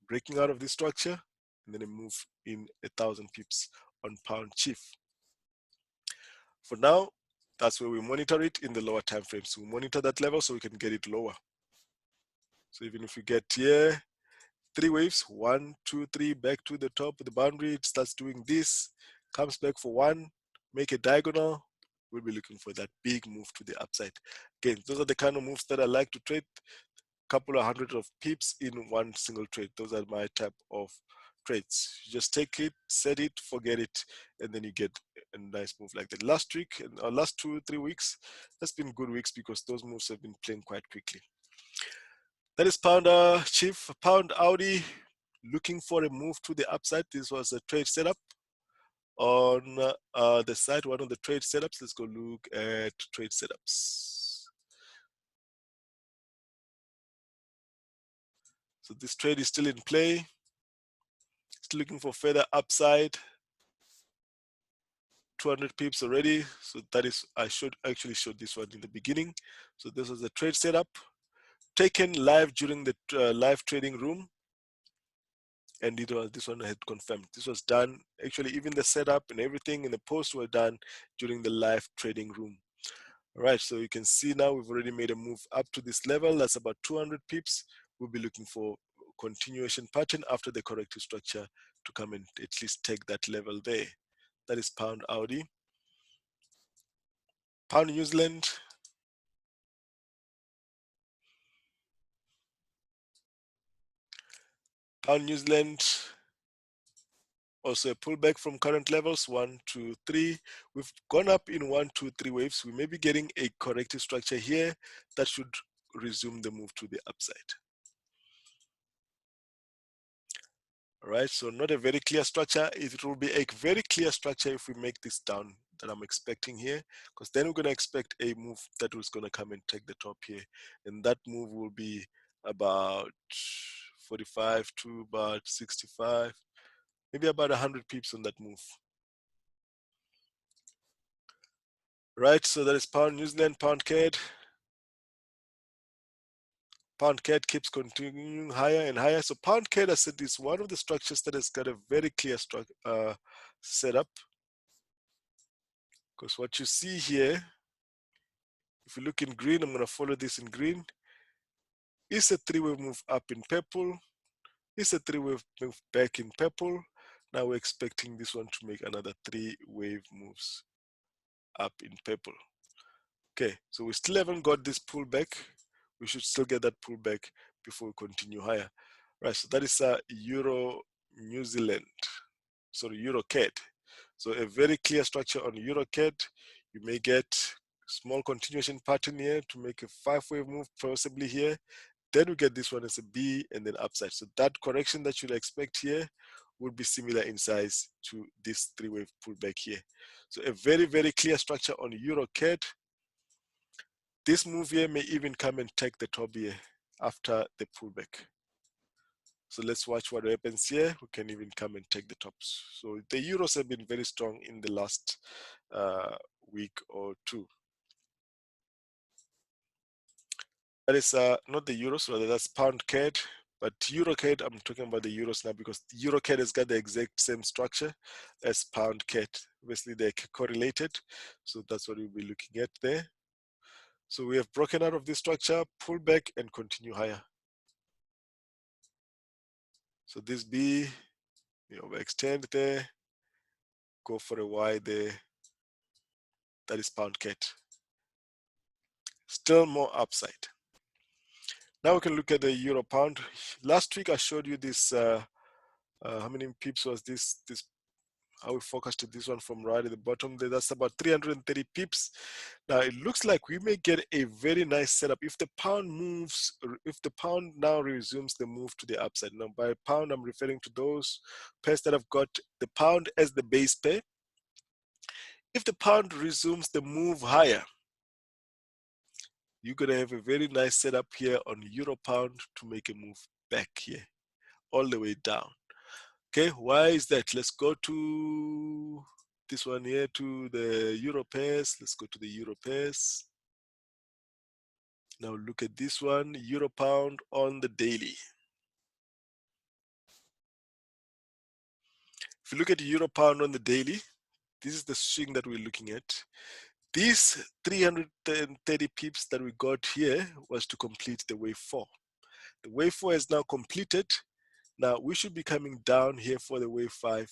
breaking out of this structure, and then a move in 1,000 pips on pound CHF. For now, that's where we monitor it in the lower time frames. So we monitor that level so we can get it lower. So even if we get here, 3 waves, 1, 2, 3, back to the top of the boundary, it starts doing this, comes back for 1, make a diagonal, we'll be looking for that big move to the upside. Again, those are the kind of moves that I like to trade, couple of hundred of pips in one single trade. Those are my type of trades. You just take it, set it, forget it, and then you get a nice move like that. Last week, last 2-3 weeks, that's been good weeks because those moves have been playing quite quickly. That is pound CHF, pound AUD, looking for a move to the upside. This was a trade setup on the side, one of the trade setups. Let's go look at trade setups. So this trade is still in play. Still looking for further upside. 200 pips already. So that is, I should actually show this one in the beginning. So this was the trade setup taken live during the live trading room. And it was, this one had confirmed. This was done, actually even the setup and everything in the post were done during the live trading room. All right, so you can see now we've already made a move up to this level. That's about 200 pips. We'll be looking for continuation pattern after the corrective structure to come and at least take that level there. That is pound AUD. Pound New Zealand. Pound New Zealand. Also a pullback from current levels, 1, 2, 3. We've gone up in 1, 2, 3 waves. We may be getting a corrective structure here that should resume the move to the upside. All right, so not a very clear structure. It will be a very clear structure if we make this down that I'm expecting here, because then we're going to expect a move that was going to come and take the top here. And that move will be about 45 to about 65, maybe about 100 pips on that move. Right, so that is pound New Zealand, pound CAD. Pound CAD keeps continuing higher and higher. So pound CAD, I said, is one of the structures that has got a very clear setup. Because what you see here, if you look in green, I'm going to follow this in green. It's a 3-wave move up in purple. It's a 3-wave move back in purple. Now we're expecting this one to make another 3-wave moves up in purple. Okay, so we still haven't got this pullback. We should still get that pullback before we continue higher. Right, so that is Euro New Zealand, sorry, EURCAD. So a very clear structure on EURCAD. You may get small continuation pattern here to make a 5-wave move possibly here. Then we get this one as a B and then upside. So that correction that you'll expect here would be similar in size to this 3-wave pullback here. So a very, very clear structure on EURCAD. This move here may even come and take the top here after the pullback. So let's watch what happens here. We can even come and take the tops. So the euros have been very strong in the last week or two. That is not the euros, rather that's pound CAD. But EuroCAD, I'm talking about the euros now because EuroCAD has got the exact same structure as pound CAD. Obviously, they're correlated. So that's what we'll be looking at there. So we have broken out of this structure, pull back and continue higher. So this B, we extend there, go for a Y there. That is pound CAD. Still more upside. Now we can look at the euro pound. Last week I showed you this, how many pips was this How we focused to this one from right at the bottom there, that's about 330 pips. Now it looks like we may get a very nice setup if the pound moves, if the pound now resumes the move to the upside. Now by pound, I'm referring to those pairs that have got the pound as the base pair. If the pound resumes the move higher, you're going to have a very nice setup here on euro pound to make a move back here, all the way down. Okay, why is that? Let's go to this one here, to the euro pairs. Let's go to the euro pairs. Now look at this one, euro pound on the daily. If you look at euro pound on the daily, this is the swing that we're looking at. These 330 pips that we got here was to complete the wave 4. The wave 4 is now completed. Now we should be coming down here for the wave 5,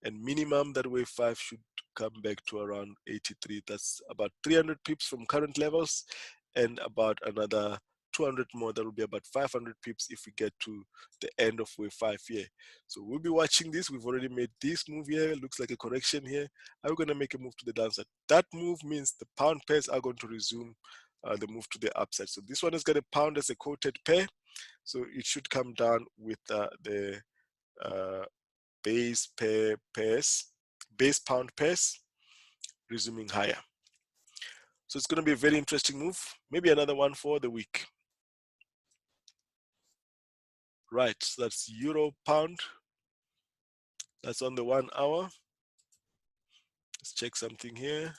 and minimum that wave 5 should come back to around 83. That's about 300 pips from current levels, and about another 200 more. That will be about 500 pips if we get to the end of wave 5 here. So we'll be watching this. We've already made this move here. It looks like a correction here. Are we going to make a move to the downside? That move means the pound pairs are going to resume the move to the upside. So this one is going to pound as a quoted pair. So it should come down with the base pair pairs, base pound pairs, resuming higher. So it's going to be a very interesting move. Maybe another one for the week. Right, so that's euro pound. That's on the 1 hour. Let's check something here.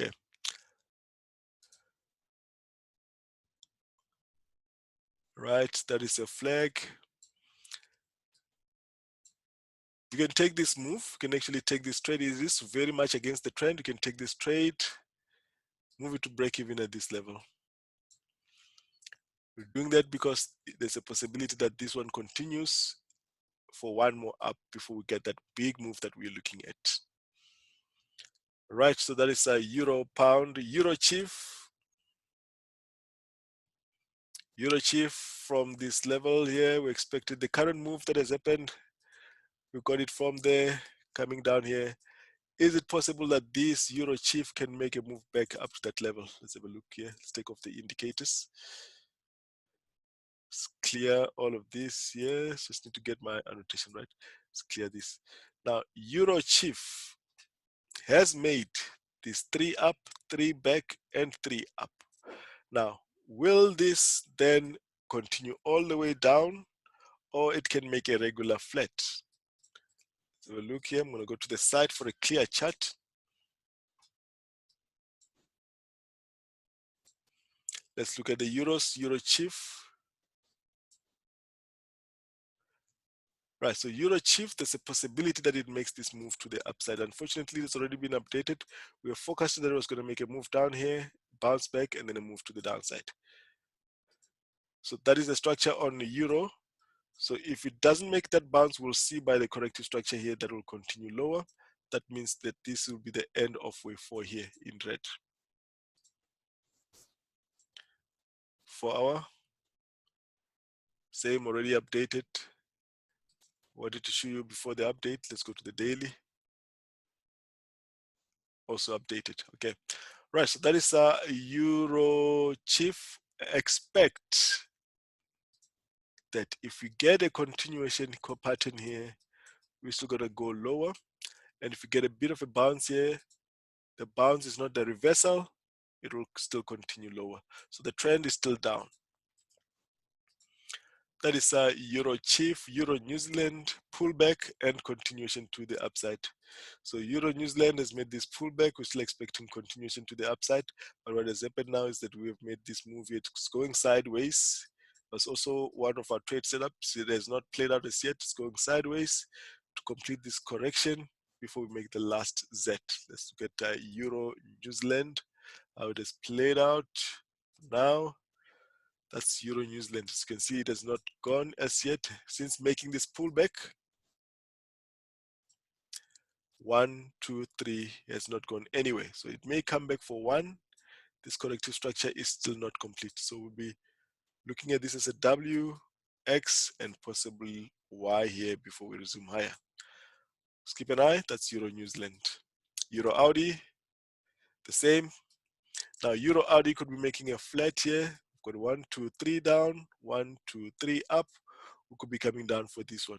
Okay. Right, that is a flag. You can take this move. You can actually take this trade. It is very much against the trend. You can take this trade, move it to break even at this level. We're doing that because there's a possibility that this one continues for one more up before we get that big move that we're looking at. Right, so that is a euro pound, EURCHF. EURCHF from this level here, we expected the current move that has happened. We got it from there, coming down here. Is it possible that this EURCHF can make a move back up to that level? Let's have a look here. Let's take off the indicators. Let's clear all of this. Yes, just need to get my annotation right. Let's clear this. Now, EURCHF has made this 3 up, 3 back, and 3 up. Now, will this then continue all the way down, or it can make a regular flat? So we'll look here. I'm going to go to the side for a clear chart. Let's look at the EURCHF. Right, so EURCHF, there's a possibility that it makes this move to the upside. Unfortunately, it's already been updated. We were focused that it was going to make a move down here, bounce back, and then a move to the downside. So that is the structure on the euro. So if it doesn't make that bounce, we'll see by the corrective structure here that will continue lower. That means that this will be the end of wave 4 here in red. 4 hour, same, already updated. Wanted to show you before the update. Let's go to the daily. Also updated. Okay. Right. So that is EUROCHF. Expect that if we get a continuation pattern here, we're still going to go lower. And if we get a bit of a bounce here, the bounce is not the reversal, it will still continue lower. So the trend is still down. That is EUROCHF, Euro New Zealand pullback and continuation to the upside. So Euro New Zealand has made this pullback. We're still expecting continuation to the upside. But what has happened now is that we have made this move. It's going sideways. That's also one of our trade setups. It has not played out as yet. It's going sideways to complete this correction before we make the last Z. Let's look at Euro New Zealand, how it has played out now. That's Euro New Zealand. As you can see, it has not gone as yet since making this pullback. 1, 2, 3 has not gone anywhere. So it may come back for 1. This corrective structure is still not complete. So we'll be Looking at this as a W, X, and possibly Y here before we resume higher. Let's keep an eye. That's Euro New Zealand. Euro Audi, the same. Now Euro Audi could be making a flat here. We've got 1, 2, 3 down, 1, 2, 3 up. We could be coming down for this one.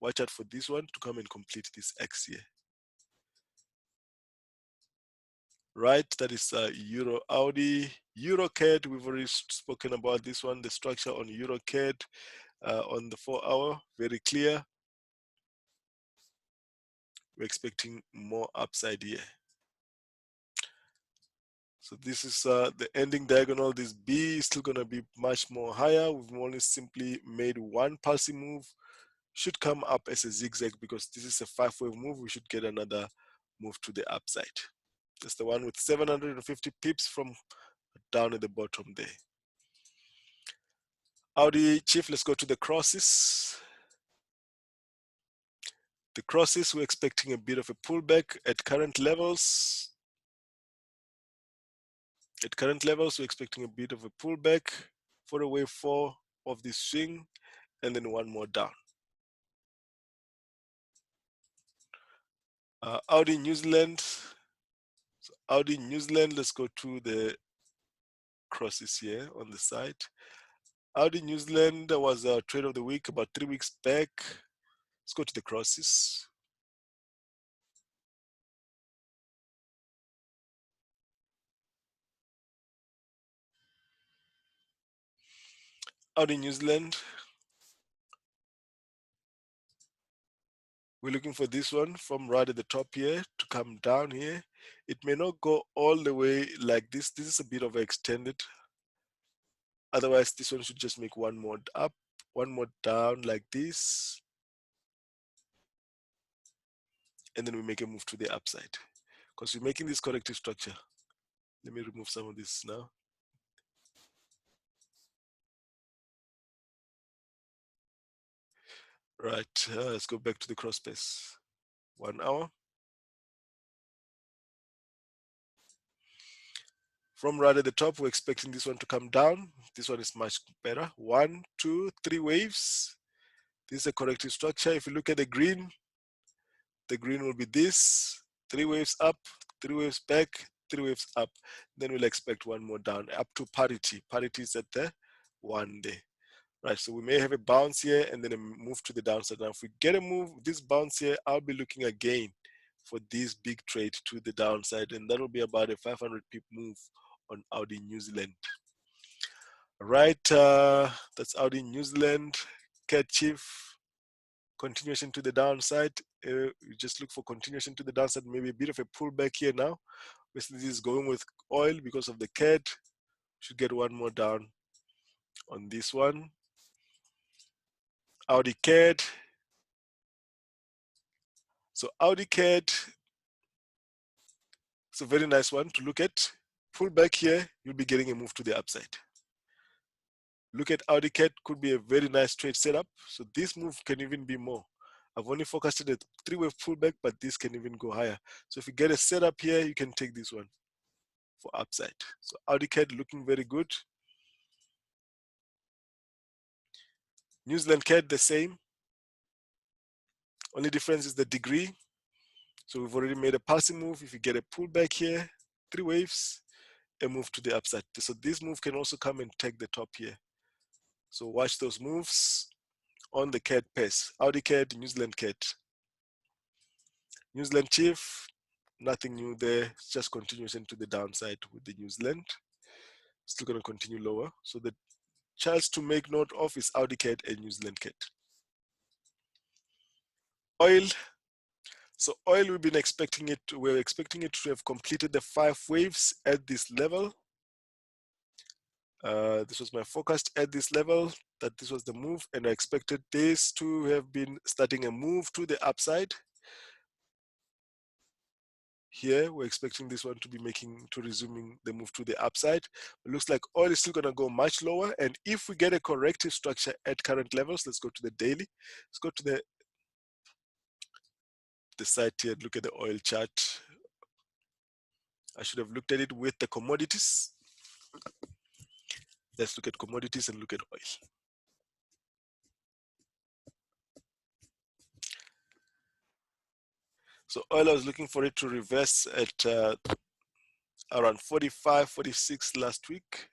Watch out for this one to come and complete this X here. Right, that is Euro Audi. EURCAD, we've already spoken about this one, the structure on EURCAD on the 4-hour, very clear. We're expecting more upside here. So this is the ending diagonal. This B is still going to be much more higher. We've only simply made one pulsing move. Should come up as a zigzag because this is a 5-wave move. We should get another move to the upside. That's the one with 750 pips from down at the bottom there. AUDJPY, let's go to the crosses. The crosses, we're expecting a bit of a pullback at current levels. At current levels, we're expecting a bit of a pullback for a wave 4 of this swing, and then one more down. Audi New Zealand. So Audi New Zealand, let's go to the crosses here on the side. Audi New Zealand was a trade of the week about 3 weeks back. Let's go to the crosses. Audi New Zealand. We're looking for this one from right at the top here to come down here. It may not go all the way like this. This is a bit of an extended. Otherwise, this one should just make one more up, one more down like this. And then we make a move to the upside. Because we're making this corrective structure. Let me remove some of this now. Right, let's go back to the cross space. 1 hour. From right at the top, we're expecting this one to come down. This one is much better. 1, 2, 3 waves. This is a corrective structure. If you look at the green will be this. 3 waves up, 3 waves back, 3 waves up. Then we'll expect one more down up to parity. Parity is at the 1 day. Right, so we may have a bounce here and then a move to the downside. Now, if we get a move, this bounce here, I'll be looking again for this big trade to the downside, and that will be about a 500 pip move on Audi New Zealand. Right, that's Audi New Zealand. CADJPY, continuation to the downside. You just look for continuation to the downside, maybe a bit of a pullback here now. Basically, this is going with oil because of the CAD. Should get one more down on this one. AUDCAD. So AUDCAD, it's a very nice one to look at. Pull back here, you'll be getting a move to the upside. Look at AUDCAD, could be a very nice trade setup. So this move can even be more. I've only focused on a 3-wave pullback, but this can even go higher. So if you get a setup here, you can take this one for upside. So AUDCAD looking very good. New Zealand CAD the same. Only difference is the degree. So we've already made a passing move. If you get a pullback here, 3 waves, a move to the upside. So this move can also come and take the top here. So watch those moves on the CAD pace. AUDCAD, New Zealand CAD. New Zealand Chief, nothing new there. It's just continuation to the downside with the New Zealand. Still going to continue lower. So the charts to make note of is AUDCAD and New Zealand CAD. Oil. So oil, we've been expecting it, we're expecting it to have completed the 5 waves at this level. This was my forecast at this level, that this was the move, and I expected this to have been starting a move to the upside. Here, we're expecting this one to be resuming the move to the upside. It looks like oil is still gonna go much lower, and if we get a corrective structure at current levels, let's go to the daily. Let's go to the side here, look at the oil chart. I should have looked at it with the commodities. Let's look at commodities and look at oil. So oil, I was looking for it to reverse at around 45, 46 last week.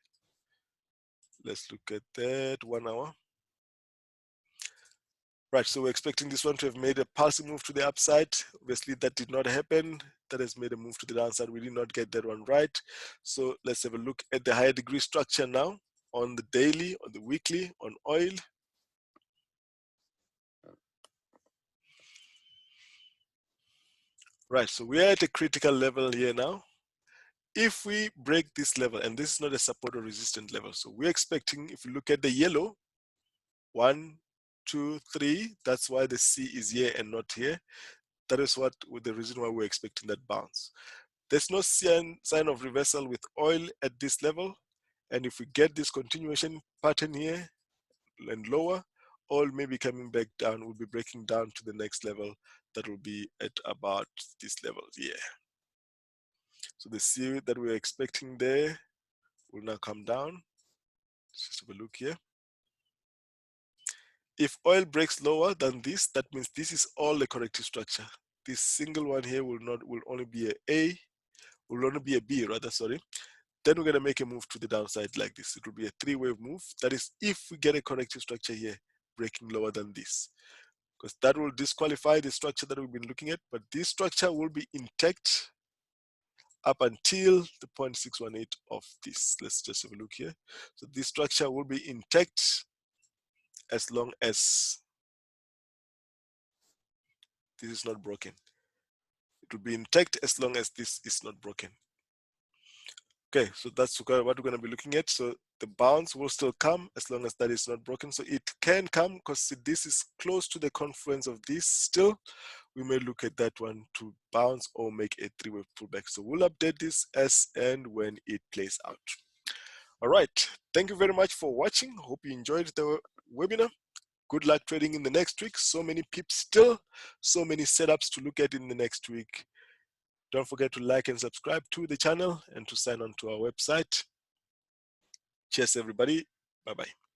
Let's look at that 1 hour. Right, so we're expecting this one to have made a pulse move to the upside. Obviously, that did not happen. That has made a move to the downside. We did not get that one right. So let's have a look at the higher degree structure now on the daily, on the weekly, on oil. Right, so we are at a critical level here now. If we break this level, and this is not a support or resistance level, so we're expecting, if you look at the yellow, 1, 2, 3, that's why the C is here and not here. That is what the reason why we're expecting that bounce. There's no sign of reversal with oil at this level. And if we get this continuation pattern here and lower, oil may be coming back down, will be breaking down to the next level that will be at about this level here. So the C that we're expecting there will now come down. Let's just have a look here. If oil breaks lower than this, that means this is all the corrective structure. This single one here will only be will only be a B rather, sorry. Then we're going to make a move to the downside like this. It will be a 3-wave move. That is if we get a corrective structure here breaking lower than this, because that will disqualify the structure that we've been looking at, but this structure will be intact up until the 0.618 of this. Let's just have a look here. So this structure will be intact as long as this is not broken. It will be intact as long as this is not broken. Okay, so that's what we're going to be looking at. So the bounce will still come as long as that is not broken. So it can come because this is close to the confluence of this still. We may look at that one to bounce or make a 3-wave pullback. So we'll update this as and when it plays out. All right, thank you very much for watching. Hope you enjoyed the webinar. Good luck trading in the next week. So many pips still, so many setups to look at in the next week. Don't forget to like and subscribe to the channel and to sign on to our website. Cheers, everybody. Bye-bye.